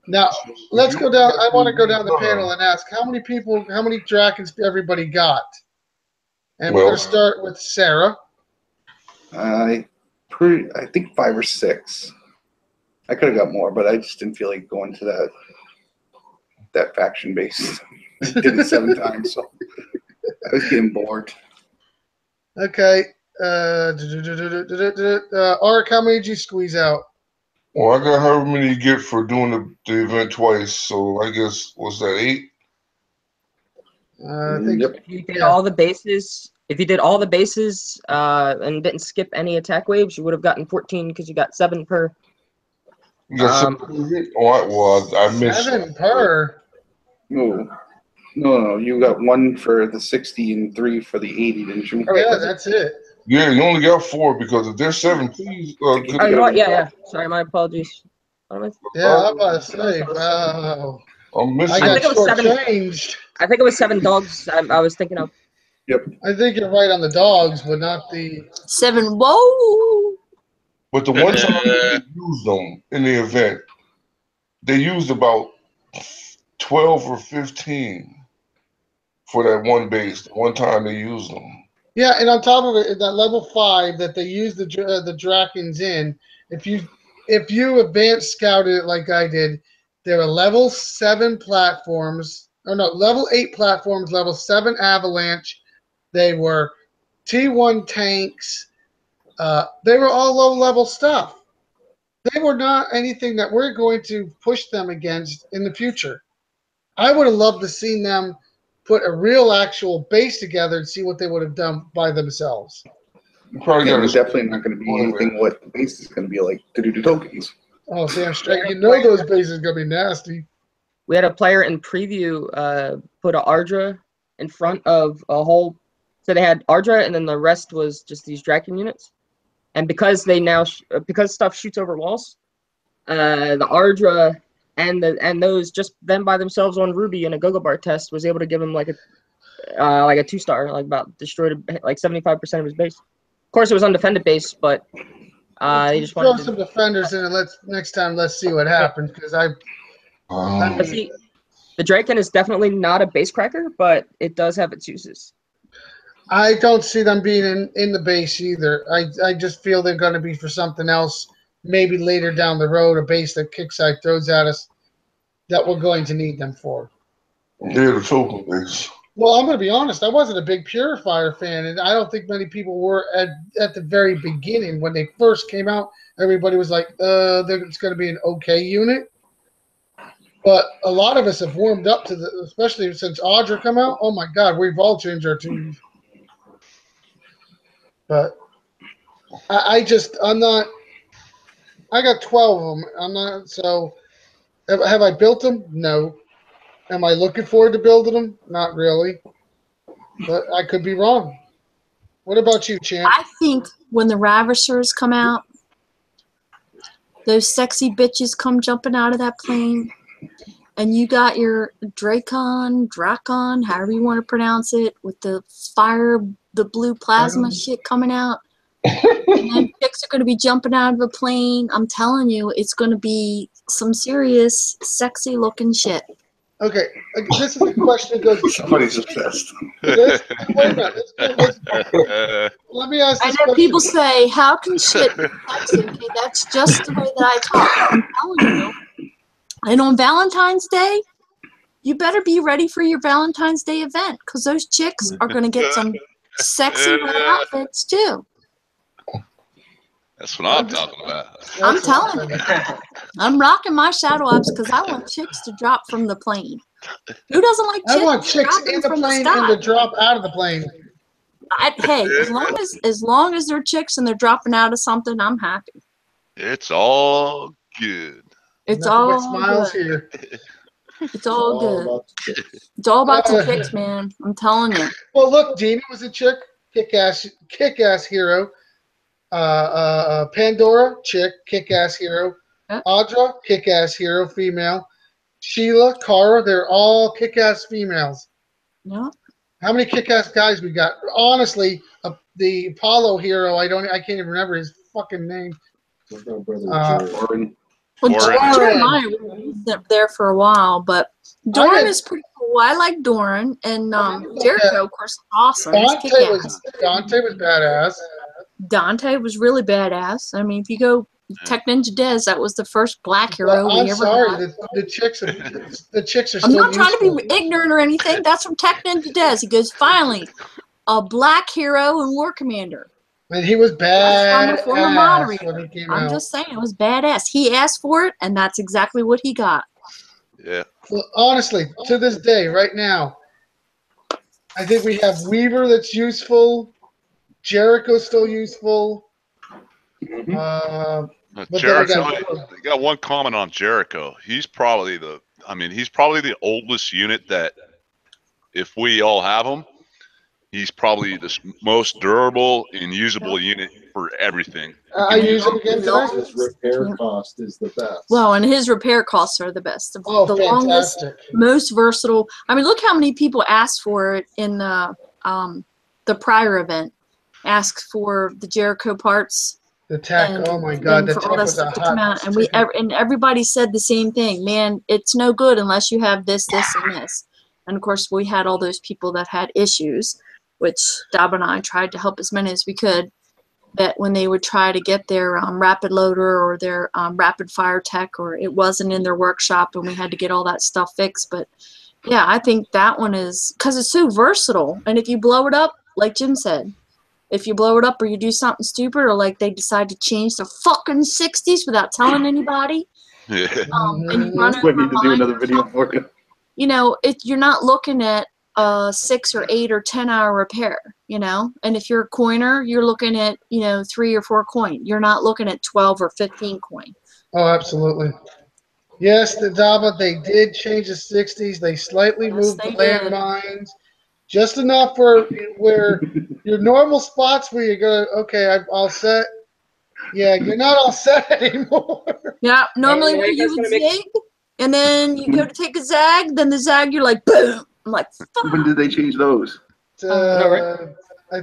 Now let's go down. I want to go down the panel and ask how many people, how many dragons everybody got, and we're going to start with Sarah. I think 5 or 6. I could have got more, but I just didn't feel like going to that faction base. I did it 7 times, so I was getting bored. Okay. Ark, how many did you squeeze out? Well, I got however many you get for doing the event twice, so I guess, what's that, 8? I think Yep. If you did all the bases, and didn't skip any attack waves, you would have gotten 14 because you got 7 per. You got 7 per hit? Oh, I missed 7 per. No, you got 1 for the 60 and 3 for the 80, didn't you? Yeah, that's it. Yeah, you only got 4 because if there's 7, please. Oh, you know what? Yeah. Sorry, my apologies. Yeah, I'm about to say, wow. I'm missing. I think got it was 7. shortchanged. I think it was 7 dogs. I was thinking of. Yep. I think you're right on the dogs, but not the 7. Whoa! But the one time they used them in the event, they used about 12 or 15 for that one base. The one time they used them. Yeah, and on top of it, that level 5 that they use the Drakens in, if you advanced scouted it like I did, there are level 7 platforms, or no, level 8 platforms, level 7 avalanche. They were T1 tanks. They were all low level stuff. They were not anything that we're going to push them against in the future. I would have loved to seen them put a real actual base together and see what they would have done by themselves. You probably Yeah, got there's definitely not going to be anything what the base is going to be like to do the tokens. Oh, damn straight. You know those bases are going to be nasty. We had a player in preview put a Ardra in front of a whole. So they had Ardra, and then the rest was just these Draken units. And because they now because stuff shoots over walls, the Ardra and those just them by themselves on Ruby in a Gogo Bar test was able to give him like a 2-star, like about destroyed like 75% of his base. Of course, it was undefended base, but they just Throw wanted some to. defenders in and let's see what happens, because See, the Draken is definitely not a base cracker, but it does have its uses. I don't see them being in the base either. I just feel they're going to be for something else, maybe later down the road, a base that Kickside throws at us that we're going to need them for. Yeah, the token base. Well, I'm going to be honest. I wasn't a big Purifier fan, and I don't think many people were at the very beginning. When they first came out, everybody was like, it's going to be an okay unit. But a lot of us have warmed up to especially since Audra come out. Oh, my God, we've all changed our tunes. But I'm not. I got 12 of them. I'm not. So, have I built them? No. Am I looking forward to building them? Not really. But I could be wrong. What about you, Champ? I think when the Ravishers come out, those sexy bitches come jumping out of that plane, and you got your Drakon, however you want to pronounce it, with the blue plasma shit coming out. And then chicks are going to be jumping out of a plane. I'm telling you, it's going to be some serious, sexy looking shit. Okay, this is a question that goes. Somebody's obsessed. Let me ask I this know question. people say, how can shit be sexy? Okay, that's just the way that I talk. I'm telling you. And on Valentine's Day, you better be ready for your Valentine's Day event, because those chicks are going to get some sexy red outfits too. That's what I'm talking about. I'm telling you. I'm rocking my shadow ups because I want chicks to drop from the plane. Who doesn't like chicks? I want chicks in the plane and to drop out of the plane. Hey, as long as they're chicks and they're dropping out of something, I'm happy. It's all good. It's Nothing but all smiles good. here. It's all good. It's all about the chicks, man. I'm telling you. Well, look, Dina was a chick, kick-ass hero. Pandora, chick, kick-ass hero. Audra, kick-ass hero, female. Sheila, Kara, they're all kick-ass females. Yeah. How many kick-ass guys we got? Honestly, the Apollo hero, I can't even remember his fucking name. Well, Doran. Jeremiah was there for a while, but Doran is pretty cool. I like Doran, and Jericho, of course, is awesome. He's kick-ass. Dante was badass. Dante was really badass. I mean, if you go Tech Ninja Dez, that was the first black hero we ever got. The chicks are I'm still not trying useful. to be ignorant or anything. That's from Tech Ninja Dez. He goes, finally, a black hero and War Commander. And he was That's from a former moderator. when he came I'm out. just saying, it was badass. He asked for it, and that's exactly what he got. Yeah. Well, honestly, to this day, right now, I think we have Weaver that's useful. Jericho's still useful. But Jericho, I got one comment on Jericho. He's probably the oldest unit that, if we all have him, he's probably the most durable and usable unit for everything. I use it again tonight. His repair cost is the best. Well, and his repair costs are the best. The longest, fantastic. most versatile. I mean, look how many people asked for it in the prior event. Asked for the Jericho parts. The tech. Oh my God, the for tech all that was a stuff to come hot. out, and everybody said the same thing. Man, it's no good unless you have this, and this. And of course, we had all those people that had issues, which Dab and I tried to help as many as we could. That when they would try to get their rapid loader or their rapid fire tech, or it wasn't in their workshop, and we had to get all that stuff fixed. But yeah, I think that one is because it's so versatile, and if you blow it up, like Jim said. If you blow it up or you do something stupid, or like they decide to change the fucking 60s without telling anybody, and you run We need to do another over video for you. you know, you're not looking at a 6 or 8 or 10 hour repair, you know. And if you're a coiner, you're looking at 3 or 4 coin. You're not looking at 12 or 15 coin. Oh, absolutely. Yes, the Daba, they did change the 60s. They slightly moved the landmines. Just enough for where your normal spots where you go, okay, I'm all set. Yeah, you're not all set anymore. Yeah, normally where you would zig, and then you go to take a zag, then the zag, you're like, boom. I'm like, fuck. When did they change those? I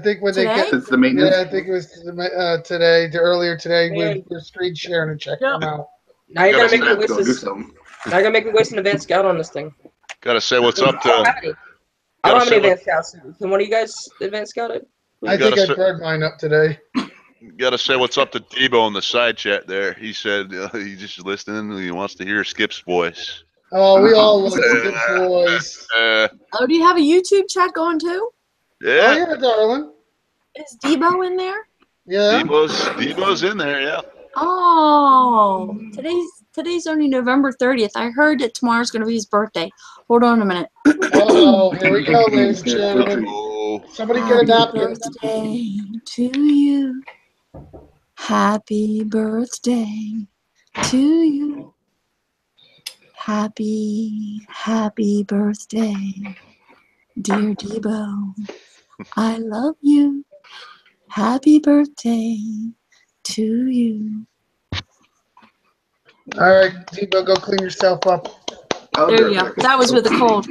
think when today? they get It's the maintenance. Yeah, I think it was today, earlier today. We're screen sharing and checking them out. Now you're gonna make me Go waste do this. something. Now you're gonna make me waste an advanced scout on this thing. Gotta say what's up to. I don't have any advanced scouts. Can one of you guys advanced scout it? I think I burned mine up today. Gotta say what's up to Debo in the side chat there. He said he's just listening. He wants to hear Skip's voice. Oh, we all love Skip's voice. Oh, do you have a YouTube chat going too? Yeah. Oh, yeah, darling. Is Debo in there? Yeah. Debo's in there, yeah. Oh, today's only November 30th. I heard that tomorrow's going to be his birthday. Hold on a minute. Oh, here we go, ladies and gentlemen. Somebody get a napkin. Happy birthday to you. Happy birthday to you. Happy birthday, dear Debo. I love you. Happy birthday to you. All right, Debo, go clean yourself up. There you go. That was with a cold.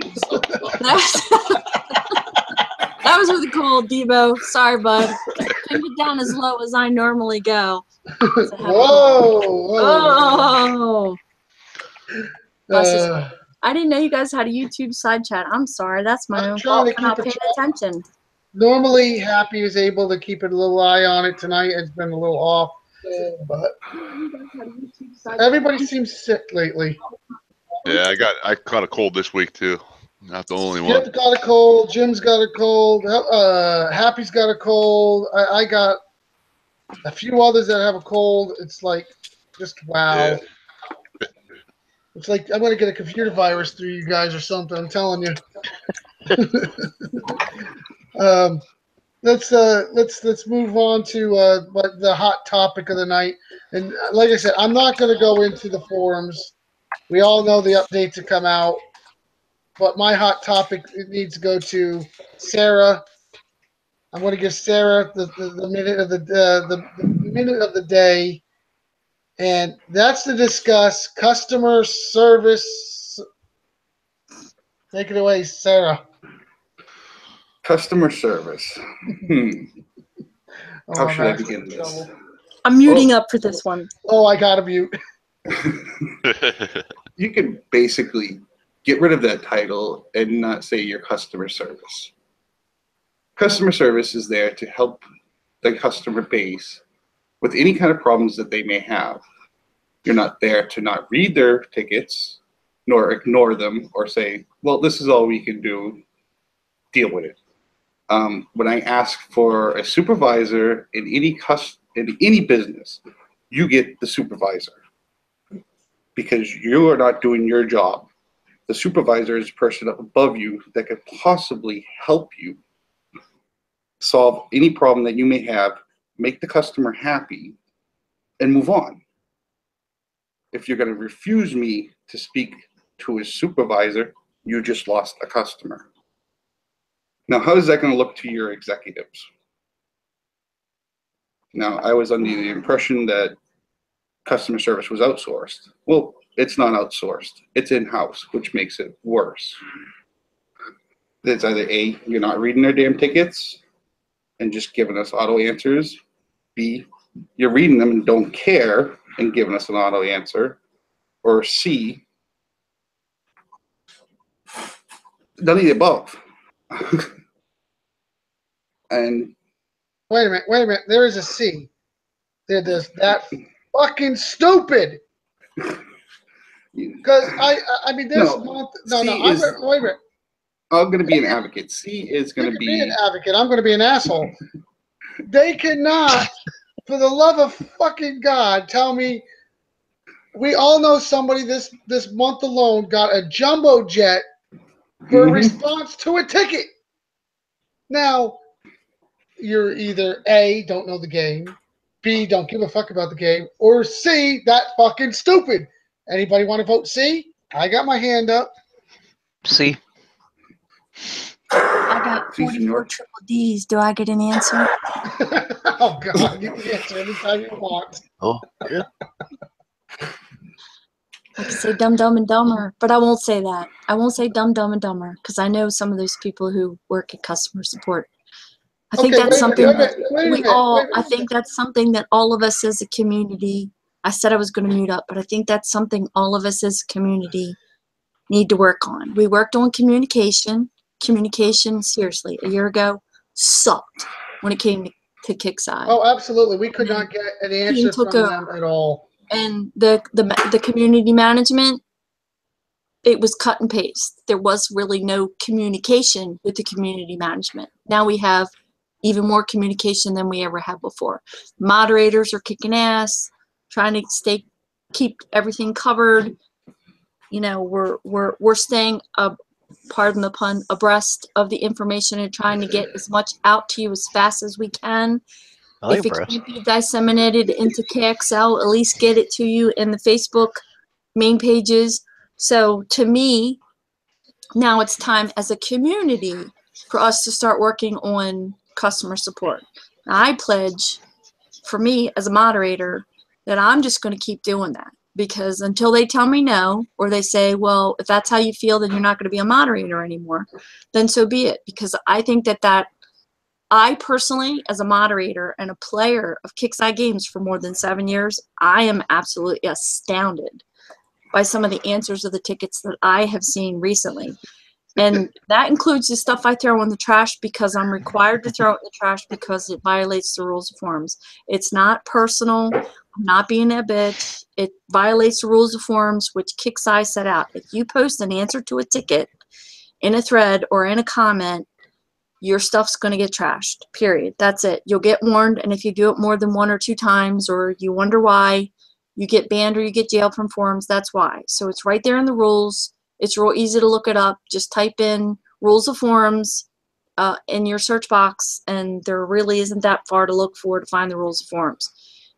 That was with a cold, Debo. Sorry, bud. Couldn't get down as low as I normally go. Whoa! I didn't know you guys had a YouTube side chat. I'm sorry. That's my own fault for not paying attention. Normally, Happy is able to keep a little eye on it. Tonight it's been a little off, but everybody seems sick lately. Yeah, I caught a cold this week too. Not the only one. Skip got a cold. Jim's got a cold. Happy's got a cold. I got a few others that have a cold. It's like, just wow. Yeah. It's like I'm gonna get a computer virus through you guys or something. I'm telling you. Let's move on to the hot topic of the night. And like I said, I'm not gonna go into the forums. We all know the updates that come out. But my hot topic needs to go to Sarah. I'm going to give Sarah the minute of the minute of the day, and that's to discuss customer service. Take it away, Sarah. Customer service. How should I begin this? I'm muting up for this one. Oh, I got to mute. You can basically get rid of that title and not say your customer service. Customer service is there to help the customer base with any kind of problems that they may have. You're not there to not read their tickets, nor ignore them or say, well, this is all we can do, deal with it. When I ask for a supervisor in any business, you get the supervisor because you are not doing your job. The supervisor is a person up above you that could possibly help you solve any problem that you may have, make the customer happy, and move on. If you're going to refuse me to speak to a supervisor, you just lost a customer. Now, how is that going to look to your executives? Now, I was under the impression that customer service was outsourced. Well, it's not outsourced. It's in-house, which makes it worse. It's either A, you're not reading their damn tickets and just giving us auto answers. B, you're reading them and don't care and giving us an auto answer. Or C, none of the above. And wait a minute. There is a C. There's that fucking stupid. Because I mean, this month. No. Wait a minute. I'm going to be an advocate. C is going to be an advocate. I'm going to be an asshole. They cannot, for the love of fucking God, tell me. We all know somebody this month alone got a jumbo jet for a response to a ticket. Now, you're either A, don't know the game, B, don't give a fuck about the game, or C, that fucking stupid. Anybody want to vote C? I got my hand up. C. I got 44 triple Ds. Do I get an answer? Oh, God. You can answer anytime you want. Oh, yeah. I can say Dumb, Dumb, and Dumber, but I won't say that. I won't say Dumb, Dumb, and Dumber because I know some of those people who work at customer support. I think that's something I think that's something that all of us as a community, I said I was going to mute up, but I think that's something all of us as a community need to work on. We worked on communication. Communication, seriously, a year ago, sucked when it came to Kickside. Oh, absolutely. We could not get an answer from them at all. And the community management, it was cut and paste. There was really no communication with the community management. Now we have even more communication than we ever had before. Moderators are kicking ass, trying to keep everything covered. You know, we're staying pardon the pun, abreast of the information and trying to get as much out to you as fast as we can. If it can't be disseminated into KXL, at least get it to you in the Facebook main pages. So to me, now it's time as a community for us to start working on customer support. Now, I pledge, for me as a moderator, that I'm just going to keep doing that. Because until they tell me no, or they say, well, if that's how you feel, then you're not going to be a moderator anymore, then so be it. Because I think that I personally, as a moderator and a player of Kickside games for more than 7 years, I am absolutely astounded by some of the answers of the tickets that I have seen recently. And that includes the stuff I throw in the trash because I'm required to throw it in the trash because it violates the rules of forums. It's not personal. I'm not being a bitch. It violates the rules of forums, which Kickside set out. If you post an answer to a ticket in a thread or in a comment, your stuff's going to get trashed, period. That's it. You'll get warned, and if you do it more than 1 or 2 times or you wonder why you get banned or you get jailed from forums, that's why. So it's right there in the rules. It's real easy to look it up. Just type in rules of forums in your search box, and there really isn't that far to look for to find the rules of forums.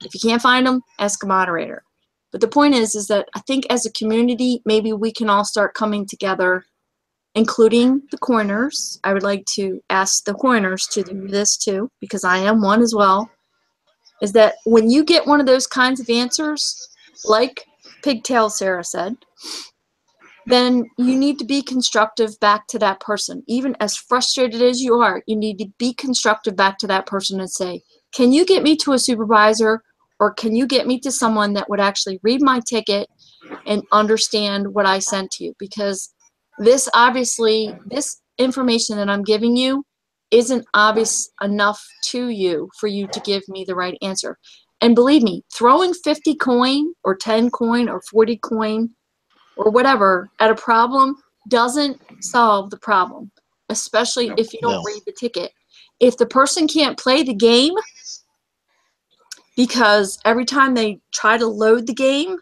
If you can't find them, ask a moderator. But the point is that I think as a community, maybe we can all start coming together, including the coiners. I would like to ask the coiners to do this too, because I am one as well, is that when you get one of those kinds of answers, like Pigtail Sarah said, then you need to be constructive back to that person. Even as frustrated as you are, you need to be constructive back to that person and say, can you get me to a supervisor, or can you get me to someone that would actually read my ticket and understand what I sent to you? Because this information that I'm giving you isn't obvious enough to you for you to give me the right answer. And believe me, throwing 50 coin or 10 coin or 40 coin or whatever at a problem doesn't solve the problem, especially if you don't read the ticket. If the person can't play the game because every time they try to load the game,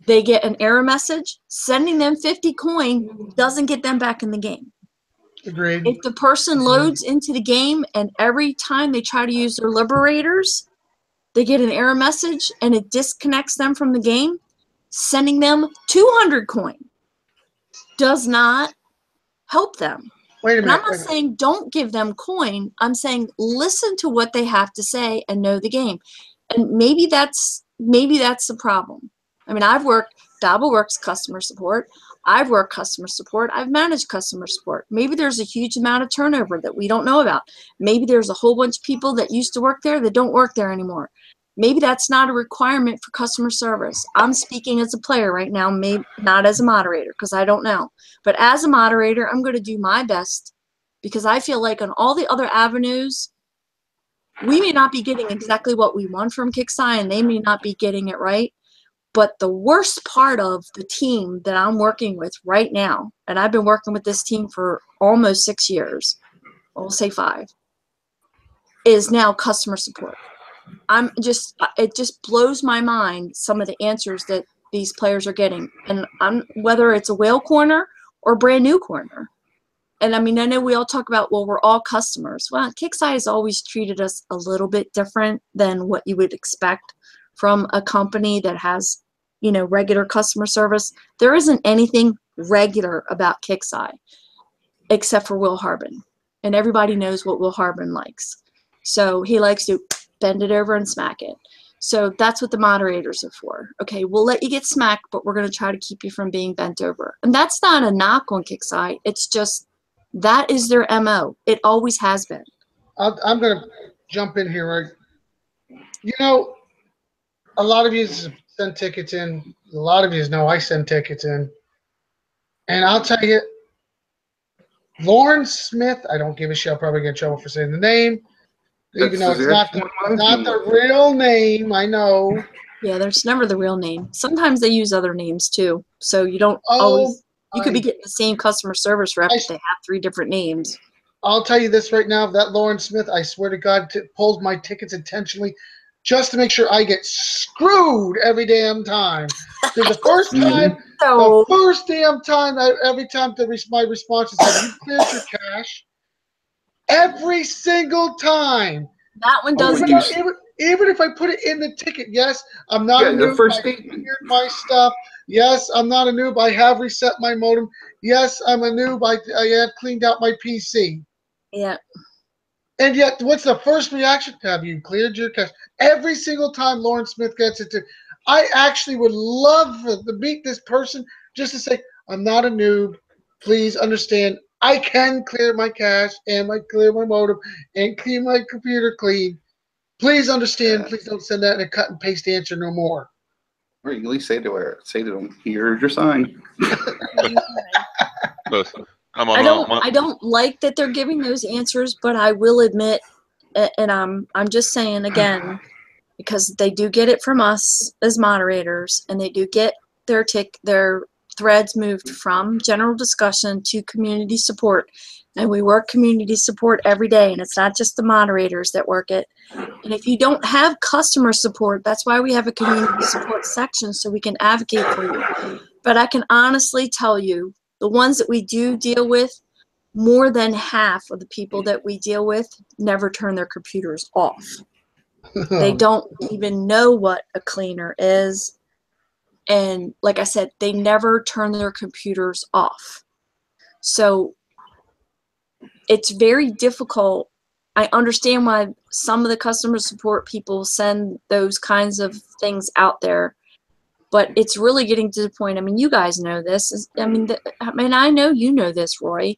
they get an error message, sending them 50 coin doesn't get them back in the game. Agreed. If the person loads into the game and every time they try to use their liberators, they get an error message and it disconnects them from the game, sending them 200 coin does not help them. Wait a And minute. I'm not saying don't give them coin. I'm saying listen to what they have to say and know the game. And maybe that's the problem. I mean, Dabble works customer support. I've worked customer support. I've managed customer support. Maybe there's a huge amount of turnover that we don't know about. Maybe there's a whole bunch of people that used to work there that don't work there anymore. Maybe that's not a requirement for customer service. I'm speaking as a player right now, maybe not as a moderator, because I don't know. But as a moderator, I'm going to do my best, because I feel like on all the other avenues, we may not be getting exactly what we want from Kicksai, and they may not be getting it right. But the worst part of the team that I'm working with right now, and I've been working with this team for almost 6 years, we'll say 5, is now customer support. It just blows my mind, some of the answers that these players are getting, and whether it's a whale corner or brand new corner. And I mean, I know we all talk about, well, we're all customers. Well, Kicksai has always treated us a little bit different than what you would expect from a company that has, you know, regular customer service. There isn't anything regular about Kicksai except for Will Harbin, and everybody knows what Will Harbin likes. So he likes to bend it over and smack it. So that's what the moderators are for. Okay, we'll let you get smacked, but we're going to try to keep you from being bent over. And that's not a knock on Kicksai. It's just that is their MO. It always has been. I'm going to jump in here, right? You know, a lot of you send tickets in. A lot of you know I send tickets in. And I'll tell you, Lauren Smith, I don't give a shit. I'll probably get in trouble for saying the name. Even though it's not the real name, I know. Yeah, there's never the real name. Sometimes they use other names too. So you don't always, you could be getting the same customer service rep, but they have 3 different names. I'll tell you this right now, that Lauren Smith, I swear to God, pulls my tickets intentionally just to make sure I get screwed every damn time. Because the first time, every time my response is, have you cleared your cache? Every single time. That one does. Even if I put it in the ticket, yes, I'm not a noob. The first I cleared my stuff. Yes, I'm not a noob. I have reset my modem. Yes, I'm a noob. I have cleaned out my PC. Yeah. And yet, what's the first reaction? Have you cleared your cache? Every single time Lauren Smith gets it, I actually would love to meet this person just to say, I'm not a noob. Please understand, I can clear my cache and clear my modem and clean my computer clean. Please understand. Please don't send that in a cut and paste answer no more. Or you at least say to them, here's your sign. I don't like that they're giving those answers, but I will admit, and I'm just saying again, because they do get it from us as moderators, and they do get their threads moved from general discussion to community support, and we work community support every day, and it's not just the moderators that work it. And if you don't have customer support, that's why we have a community support section, so we can advocate for you. But I can honestly tell you, the ones that we do deal with, more than half of the people that we deal with never turn their computers off. They don't even know what a cleaner is. And like I said, they never turn their computers off. So it's very difficult. I understand why some of the customer support people send those kinds of things out there, but it's really getting to the point. I mean, you guys know this. I mean, I know you know this, Roy.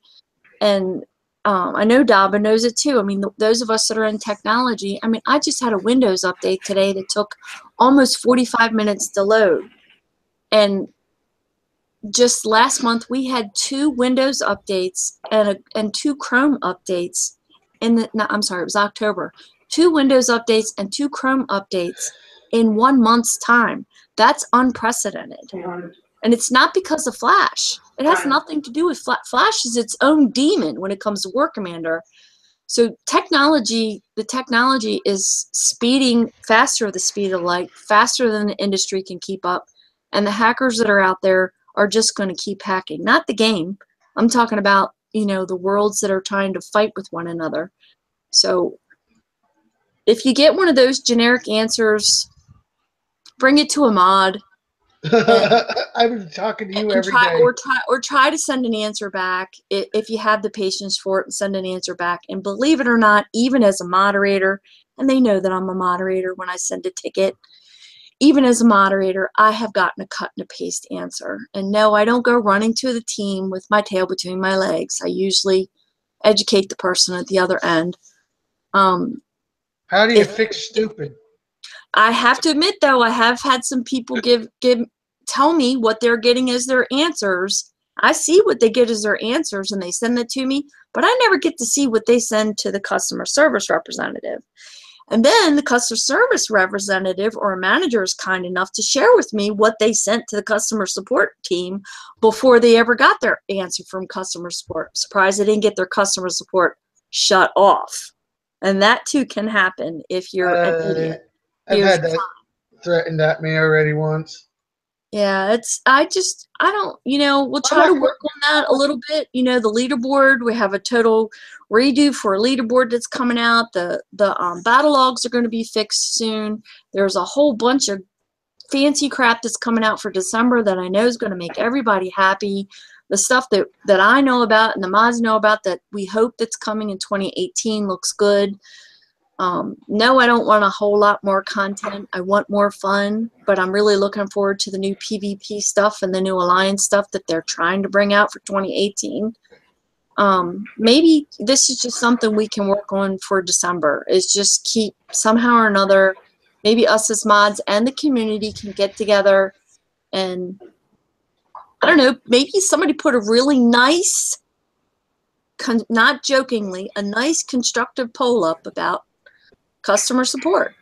And I know Daba knows it too. I mean, those of us that are in technology, I mean, I just had a Windows update today that took almost 45 minutes to load. And just last month, we had 2 Windows updates and 2 Chrome updates. I'm sorry, it was October. 2 Windows updates and 2 Chrome updates in 1 month's time. That's unprecedented. And it's not because of Flash. It has nothing to do with Flash. Flash is its own demon when it comes to War Commander. So the technology is speeding faster the speed of light, faster than the industry can keep up. And the hackers that are out there are just going to keep hacking. Not the game. I'm talking about, the worlds that are trying to fight with one another. So if you get one of those generic answers, bring it to a mod. I've been talking to you every day. Or try to send an answer back if you have the patience for it, and send an answer back. And believe it or not, even as a moderator, and they know that I'm a moderator when I send a ticket, even as a moderator, I have gotten a cut and a paste answer. And no, I don't go running to the team with my tail between my legs. I usually educate the person at the other end. How do you fix stupid? I have to admit, though, I have had some people tell me what they're getting as their answers. I see what they get as their answers, and they send that to me, but I never get to see what they send to the customer service representative. And then the customer service representative or a manager is kind enough to share with me what they sent to the customer support team before they ever got their answer from customer support. Surprised they didn't get their customer support shut off. And that too can happen if you're an idiot. I've had that threatened at me already once. Yeah, I don't, we'll try to work on that a little bit. The leaderboard, we have a total redo for a leaderboard that's coming out. The battle logs are going to be fixed soon. There's a whole bunch of fancy crap that's coming out for December that I know is going to make everybody happy. The stuff that I know about and the mods know about that we hope that's coming in 2018 looks good. No, I don't want a whole lot more content. I want more fun, but I'm really looking forward to the new PvP stuff and the new Alliance stuff that they're trying to bring out for 2018. Maybe this is just something we can work on for December, is just keep somehow or another, maybe us as mods and the community can get together and, I don't know, maybe somebody put a really nice, not jokingly, a nice constructive poll up about customer support.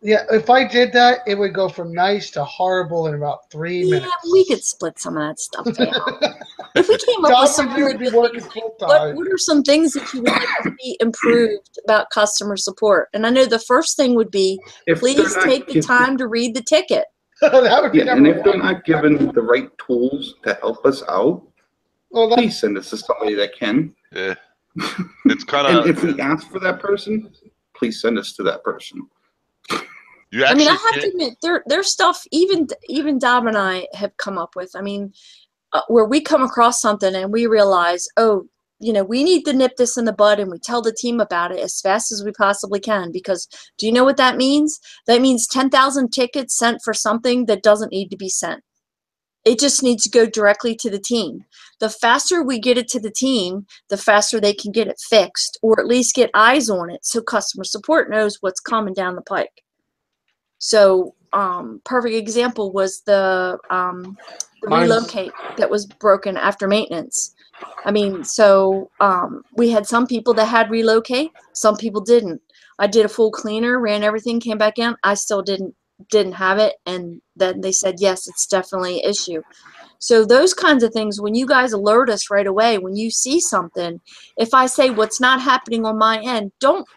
Yeah, if I did that, it would go from nice to horrible in about 3 minutes. Yeah, we could split some of that stuff down. If we came up with some really good things, what are some things that you would like to see improved about customer support? And I know the first thing would be, please take the time to read the ticket. That would be and if they're not given the right tools to help us out, please send us to somebody that can. Yeah, it's kind of. And if we ask for that person, please send us to that person. I mean, I have to admit, there's stuff even Dom and I have come up with. I mean, where we come across something and we realize, oh, we need to nip this in the bud, and we tell the team about it as fast as we possibly can. Because do you know what that means? That means 10,000 tickets sent for something that doesn't need to be sent. It just needs to go directly to the team. The faster we get it to the team, the faster they can get it fixed, or at least get eyes on it so customer support knows what's coming down the pike. So, perfect example was the relocate that was broken after maintenance. I mean, so we had some people that had relocate, some people didn't. I did a full cleaner, ran everything, came back in. I still didn't have it, and then they said, yes, it's definitely an issue. So those kinds of things, when you guys alert us right away, when you see something, if I say what's not happening on my end, don't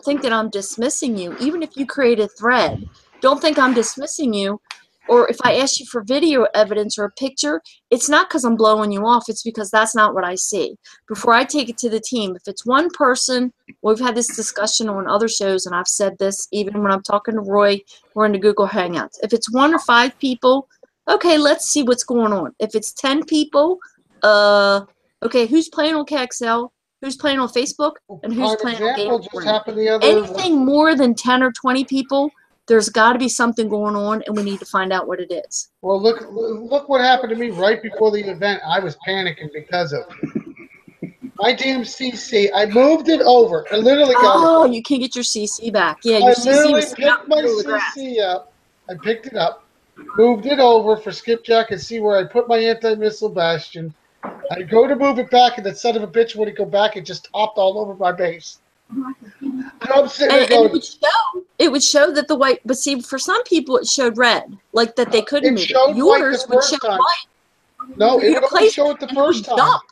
think that I'm dismissing you. Even if you create a thread, don't think I'm dismissing you. Or if I ask you for video evidence or a picture, it's not because I'm blowing you off. It's because that's not what I see. Before I take it to the team, if it's one person, we've had this discussion on other shows, and I've said this even when I'm talking to Roy, we're in the Google Hangouts. If it's 1 or 5 people, okay, let's see what's going on. If it's 10 people, okay, who's playing on KXL? Who's playing on Facebook? And who's playing on Game? Anything more than 10 or 20 people, there's got to be something going on, and we need to find out what it is. Well, look what happened to me right before the event. I was panicking because of it. My damn CC. I moved it over. I literally got Oh, it. you can't get your CC back. Yeah, I your CC literally was out picked in the my middle of the grass. CC up. I picked it up, moved it over for Skipjack and see where I put my anti-missile bastion. I go to move it back, and that son of a bitch wouldn't go back. It just hopped all over my base. And I'm sitting there And going, it would show that the white, but see, for some people it showed red, like that they couldn't it move showed it. white the Yours would first show time. white. No, it You would only placed show it the and it would first time. jump.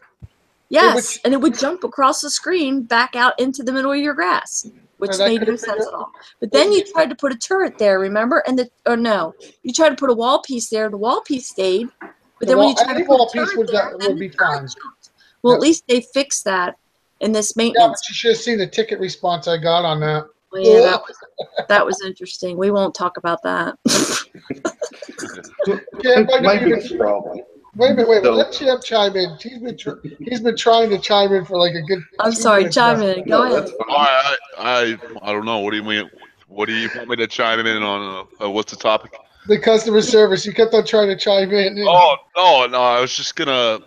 Yes, would- and it would jump across the screen back out into the middle of your grass, which And I made no couldn't sense figure- at all. But then you tried to put a turret there, remember? And you tried to put a wall piece there. The wall piece stayed, but then when you tried to any put wall a piece turret would there, then would be the turret fine. jumped. Well, Yep. at least they fixed that in this Yeah, maintenance. but you should have seen the ticket response I got on that. Well, yeah, that was interesting. We won't talk about that. Yeah, it might My have even- biggest problem. Wait a minute. So- Let Chip chime in. He's been trying to chime in for like a good. I'm 2 sorry, minutes chime now. in. Go ahead. That's fine. I don't know. What do you mean? What do you want me to chime in on? What's the topic? The customer service. You kept on trying to chime in. Oh no! I was just gonna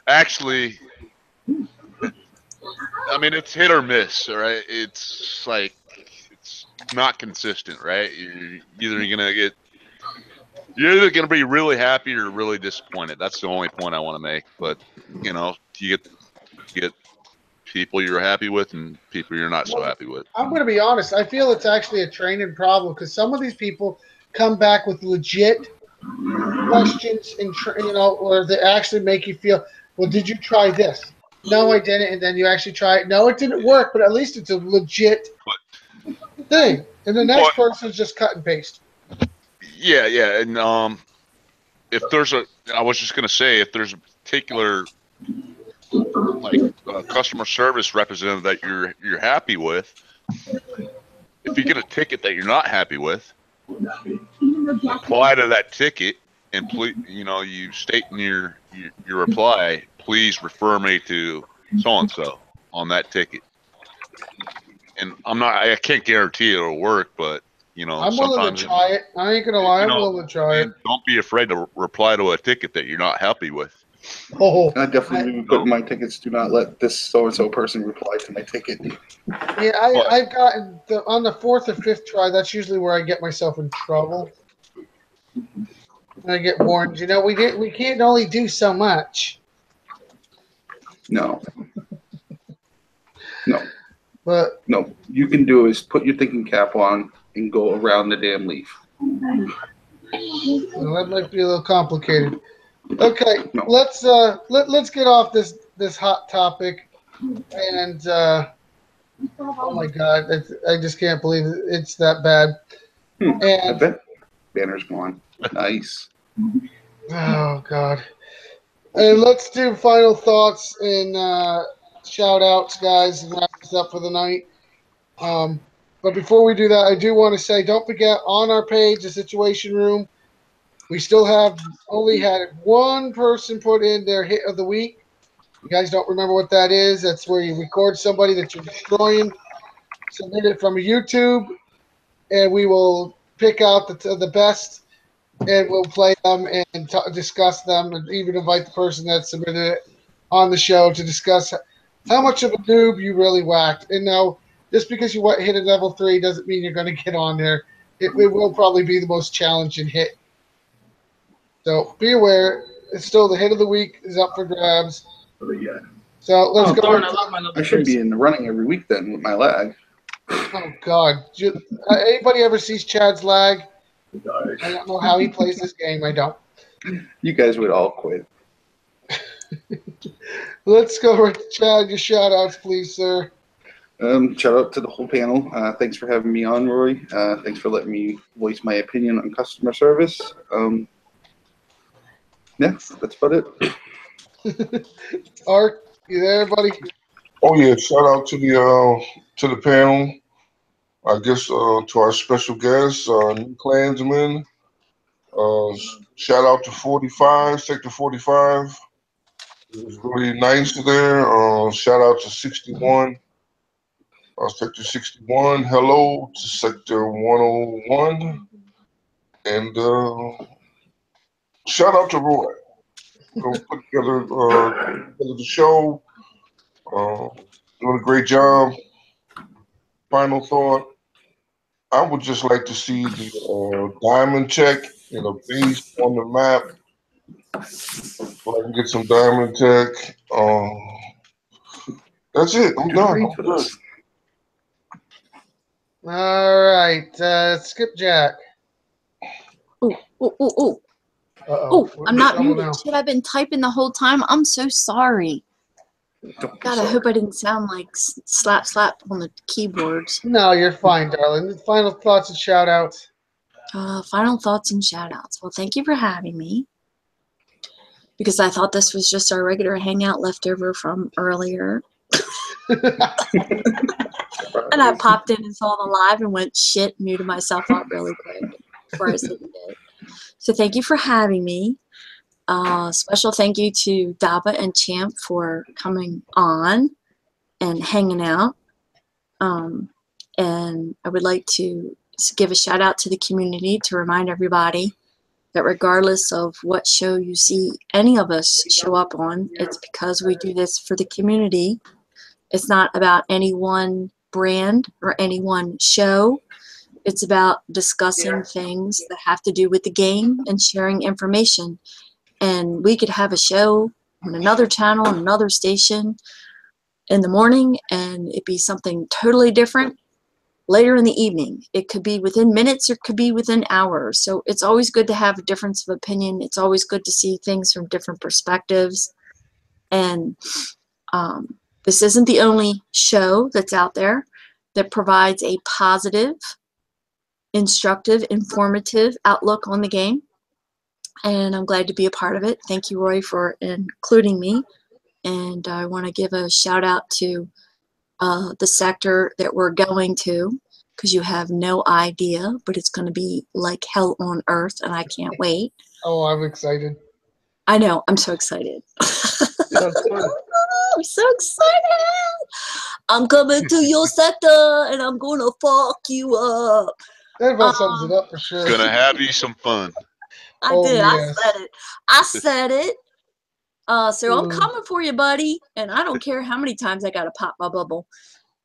actually. I mean, it's hit or miss, right? It's like it's not consistent, right? You're either gonna be really happy or really disappointed. That's the only point I want to make. But you get people you're happy with and people you're not so happy with. I'm going to be honest. I feel it's actually a training problem because some of these people come back with legit questions and or they actually make you feel, well, did you try this? No, I didn't. And then you actually try it. No, it didn't work, but at least it's a legit thing. And the next person's just cut and paste. Yeah, and I was just gonna say, if there's a particular customer service representative that you're happy with, if you get a ticket that you're not happy with, reply to that ticket and please, you state in your reply, please refer me to so and so on that ticket. And I can't guarantee it'll work, but I'm willing to try it. I ain't gonna lie, I'm willing to try it. Don't be afraid to reply to a ticket that you're not happy with. Oh, I definitely put in my tickets. Do not let this so and so person reply to my ticket. Yeah, I've gotten on the 4th or 5th try. That's usually where I get myself in trouble. I get warned. We can't only do so much. No. But no, you can do is put your thinking cap on and go around the damn leaf. Well, that might be a little complicated. Okay, let's get off this hot topic. And oh my God, I just can't believe it's that bad. I bet banner's gone. Nice. Oh God. And let's do final thoughts and shout outs, guys, and wrap this up for the night. But before we do that, I do want to say, don't forget on our page, the Situation Room, we still have only had one person put in their hit of the week. You guys don't remember what that is? That's where you record somebody that you're destroying, submit it from YouTube, and we will pick out the best, and we'll play them and discuss them, and even invite the person that submitted it on the show to discuss how much of a noob you really whacked. And now, just because you hit a level 3 doesn't mean you're going to get on there. It will probably be the most challenging hit. So be aware. It's still the hit of the week is up for grabs. So let's go. Darn, I love my level I should 3s. be in the running every week then with my lag. Oh God! Anybody ever sees Chad's lag? I don't know how he plays this game. I don't. You guys would all quit. Let's go right to Chad. Your shout outs, please, sir. Shout out to the whole panel. Thanks for having me on, Roy. Thanks for letting me voice my opinion on customer service. Yeah, that's about it. Art, you there, buddy? Oh yeah, shout out to the panel. I guess to our special guest, New Klansman. Shout out to 45, Sector 45. It was really nice there. Shout out to 61, Sector 61. Hello to Sector 101. And shout out to Roy. Put together the show. Doing a great job. Final thought. I would just like to see the diamond check in a base on the map, so I can get some diamond check. That's it. I'm done. I'm good. All right, Skipjack. Ooh, ooh, ooh, ooh. Uh-oh. Oh, I'm not Trouble muted. now. Shit, I've been typing the whole time. I'm so sorry. Don't be God, I sorry. hope I didn't sound like slap slap on the keyboards. No, you're fine, darling. Final thoughts and shout outs. Final thoughts and shout outs. Well, thank you for having me. Because I thought this was just our regular hangout leftover from earlier. And I popped in and saw the live and went shit, muted myself up really quick before I said it. So thank you for having me. Special thank you to Daba and Champ for coming on and hanging out. And I would like to give a shout out to the community to remind everybody that regardless of what show you see any of us show up on, it's because we do this for the community. It's not about any one brand or any one show. It's about discussing things that have to do with the game and sharing information. And we could have a show on another channel, on another station in the morning, and it'd be something totally different later in the evening. It could be within minutes or it could be within hours. So it's always good to have a difference of opinion. It's always good to see things from different perspectives. And this isn't the only show that's out there that provides a positive, instructive, informative outlook on the game. And I'm glad to be a part of it. Thank you, Roy, for including me. And I want to give a shout out to the sector that we're going to, because you have no idea, but it's going to be like hell on earth, and I can't wait. Oh, I'm excited. I know. I'm so excited. Sounds fun. I'm so excited. I'm coming to your sector, and I'm going to fuck you up. That about sums it up for sure. Gonna have you some fun. I Oh, did. yes. I said it. I said it. So I'm Mm. coming for you, buddy. And I don't care how many times I got to pop my bubble.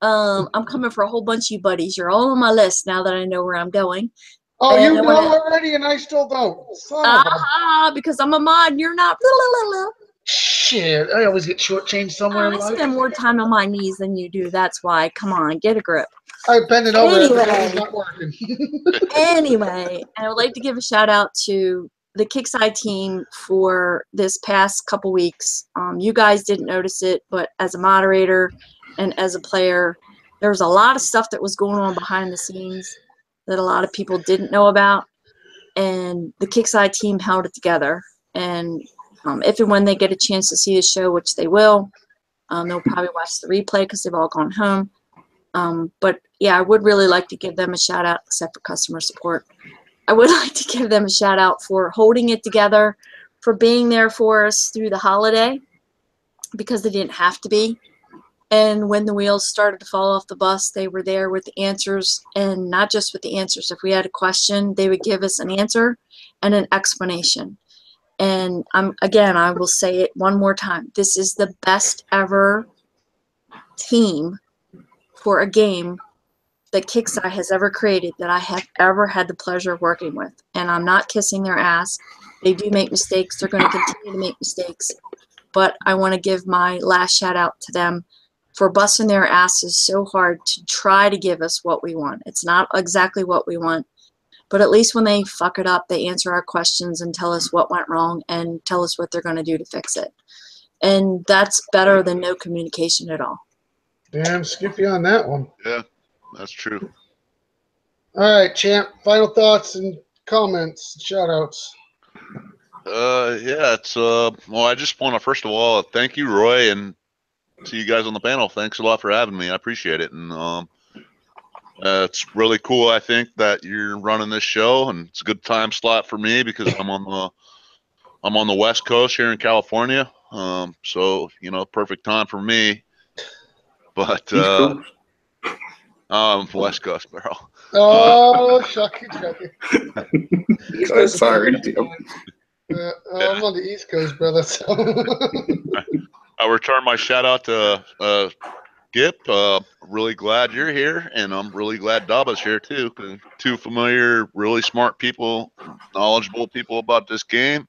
I'm coming for a whole bunch of you buddies. You're all on my list now that I know where I'm going. Oh, And you I know wanna- already, and I still don't. Son of a because I'm a mod and you're not. shit! I always get shortchanged somewhere in I life. spend more time on my knees than you do. That's why. Come on, get a grip. I'm bending over. Anyway. It's not working. Anyway, I would like to give a shout out to the Kickside team for this past couple weeks. You guys didn't notice it, but as a moderator and as a player, there was a lot of stuff that was going on behind the scenes that a lot of people didn't know about. And the Kickside team held it together. And if and when they get a chance to see the show, which they will, they'll probably watch the replay because they've all gone home. But yeah, I would really like to give them a shout out, except for customer support. I would like to give them a shout out for holding it together, for being there for us through the holiday, because they didn't have to be. And when the wheels started to fall off the bus, they were there with the answers, and not just with the answers. If we had a question, they would give us an answer and an explanation. And again, I will say it one more time. This is the best ever team for a game that Kickside has ever created that I have ever had the pleasure of working with. And I'm not kissing their ass. They do make mistakes. They're going to continue to make mistakes. But I want to give my last shout out to them for busting their asses so hard to try to give us what we want. It's not exactly what we want, but at least when they fuck it up, they answer our questions and tell us what went wrong and tell us what they're going to do to fix it. And that's better than no communication at all. Damn, Skippy on that one. Yeah, that's true. All right, Champ. Final thoughts and comments, shout outs. Yeah, it's well, I just want to first of all thank you, Roy, and see you guys on the panel. Thanks a lot for having me. I appreciate it, and it's really cool. I think that you're running this show, and it's a good time slot for me because I'm on the West Coast here in California. So perfect time for me. But West Coast, bro. Oh, shucky. Sorry. I'm on the East Coast, brother. So. I return my shout out to Gip. Really glad you're here, and I'm really glad Daba's here too. 'Cause two familiar, really smart people, knowledgeable people about this game.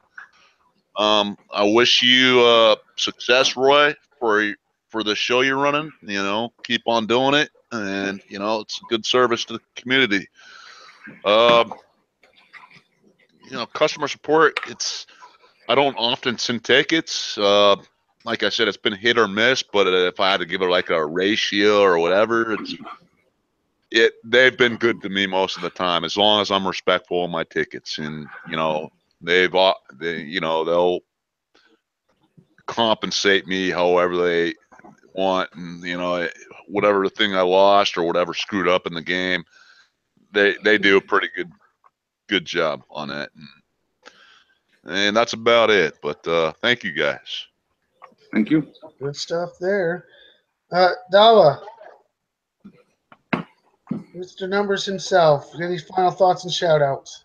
I wish you success, Roy, for the show you're running. You know, keep on doing it, and you know it's a good service to the community. Um, you know, customer support. I don't often send tickets. Like I said, it's been hit or miss. But if I had to give it like a ratio or whatever, they've been good to me most of the time, as long as I'm respectful of my tickets. And you know, they'll compensate me however they want, and you know, whatever the thing I lost or whatever screwed up in the game, they do a pretty good job on that. And that's about it. But thank you guys. Thank you. Good stuff there. Dawa, Mr. Numbers himself, any final thoughts and shout outs?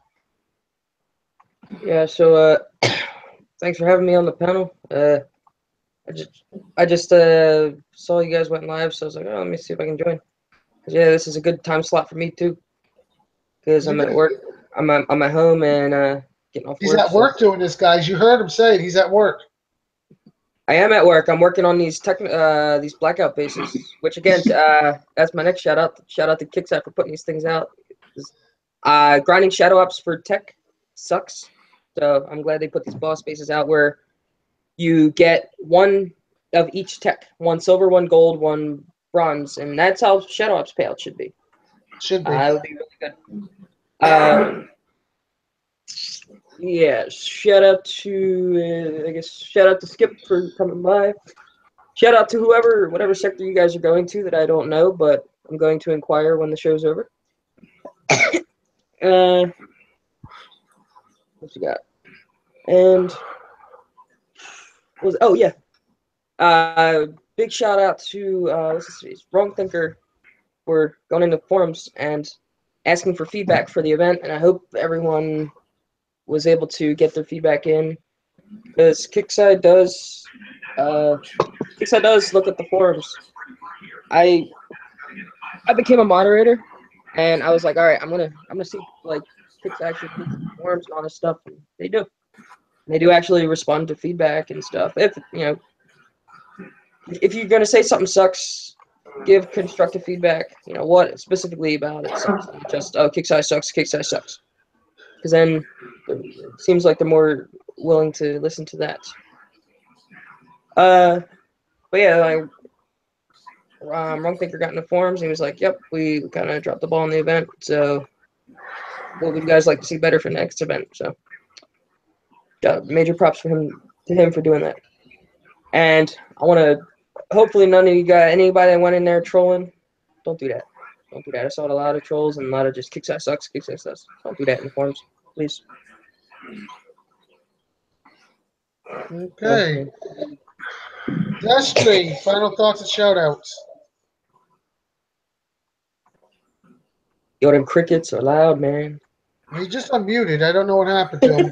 Yeah, so thanks for having me on the panel. I just saw you guys went live, so I was like, oh, let me see if I can join. Yeah, this is a good time slot for me too, because I'm at work. I'm at home and getting off work. He's at work doing this, guys. You heard him say it. He's at work. I am at work. I'm working on these these blackout bases, which again, that's my next shout out. Shout out to Kicksat for putting these things out. Grinding shadow ops for tech sucks, so I'm glad they put these boss bases out where you get one of each tech, one silver, one gold, one bronze, and that's how shadow ops payout should be. Should be. It would be really good. Yeah, shout out to shout out to Skip for coming by. Shout out to whatever sector you guys are going to that I don't know, but I'm going to inquire when the show's over. What you got? And big shout out to Wrong Thinker for going into forums and asking for feedback for the event, and I hope everyone was able to get their feedback in, because Kickside does look at the forums. I became a moderator, and I was like, all right, I'm gonna see like Kickside actually looks at the forums and all this stuff. And they do. They do actually respond to feedback and stuff. If you're gonna say something sucks, give constructive feedback. You know what specifically about it sucks. Not just Kickside sucks. Kickside sucks. Because then it seems like they're more willing to listen to that. But yeah, Wrong Thinker got in the forums and he was like, "Yep, we kind of dropped the ball in the event. So, what would you guys like to see better for next event?" So, major props to him for doing that. And I want to, hopefully, none of you guys, anybody that went in there trolling, don't do that. Don't do that. I saw a lot of trolls and a lot of just Kickside sucks. Don't do that in the forums, please. Okay. Destry, final thoughts and shout outs. Yo, them crickets are loud, man. He just unmuted. I don't know what happened to him.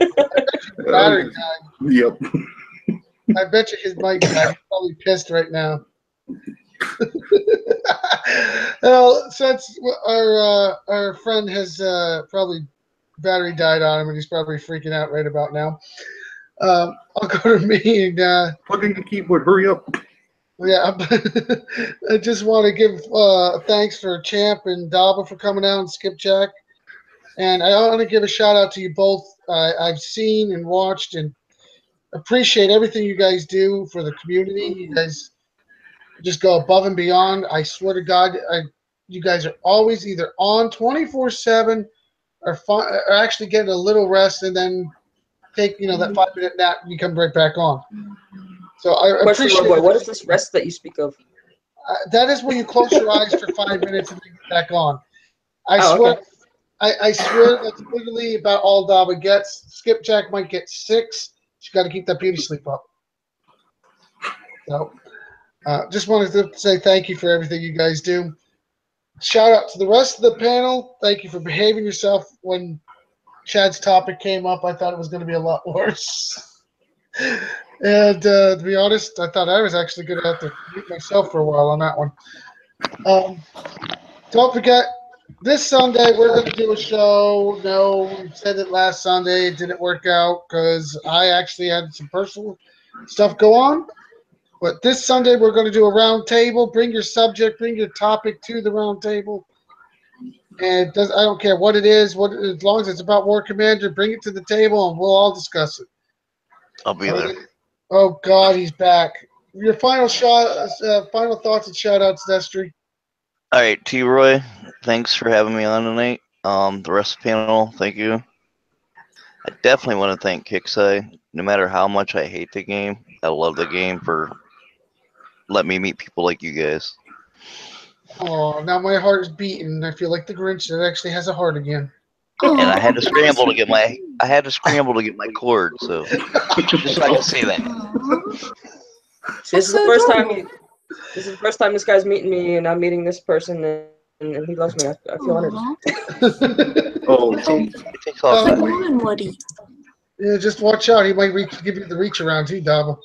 Battery died. Yep. I bet you his mic died. He's probably pissed right now. Well, since our friend has probably battery died on him and he's probably freaking out right about now, I'll go to me and plug in the keyboard. Hurry up. Yeah, I just want to give thanks for Champ and Daba for coming out and Skipjack, and I want to give a shout out to you both. I've seen and watched and appreciate everything you guys do for the community. You guys just go above and beyond. I swear to God, you guys are always either on 24/7 or actually getting a little rest and then take that 5-minute nap and you come right back on. So I appreciate it. What is this rest that you speak of? That is when you close your eyes for 5 minutes and then get back on. I swear, okay. I swear that's literally about all Daba gets. Skipjack might get 6. She's got to keep that beauty sleep up. So, just wanted to say thank you for everything you guys do. Shout out to the rest of the panel. Thank you for behaving yourself when Chad's topic came up. I thought it was going to be a lot worse. And to be honest, I thought I was actually going to have to mute myself for a while on that one. Don't forget, this Sunday we're going to do a show. No, we said it last Sunday. It didn't work out because I actually had some personal stuff go on. But this Sunday we're going to do a round table. Bring your subject, bring your topic to the round table. And I don't care what it is, as long as it's about War Commander, bring it to the table and we'll all discuss it. I'll be there. Oh God, he's back. Your final final thoughts and shout outs, Destry. All right, T. Roy, thanks for having me on tonight. The rest of the panel, thank you. I definitely want to thank Kixeye. No matter how much I hate the game, I love the game for letting me meet people like you guys. Oh, now my heart is beating. I feel like the Grinch that actually has a heart again. And I had to scramble to get my cord, so just so I can say that. This is the first time. This is the first time this guy's meeting me, and I'm meeting this person, and he loves me. I feel honored. Oh, It takes all Come time. on, Woody. Yeah, just watch out. He might give you the reach around too, Dabba.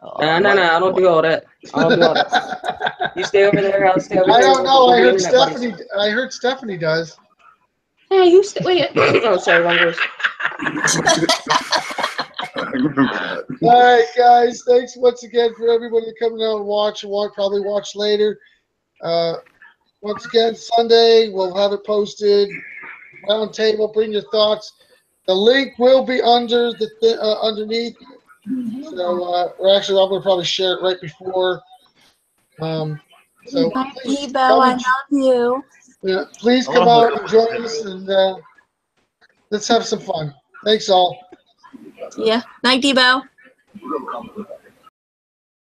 No, I don't do all that. I don't do all that. You stay over there. I'll stay over I here. don't know. We'll I be heard internet buddies. Stephanie. I heard Stephanie does. Yeah, you stay. Wait. Oh, sorry, wrong voice. I remember that. All right, guys. Thanks once again for everybody coming out and watch. Probably watch later. Once again, Sunday we'll have it posted. Round table. Bring your thoughts. The link will be under the underneath. So I'm gonna probably share it right before. So please Debo, I love you. Yeah, please come out and join us, and let's have some fun. Thanks all. Yeah. Night, Debo.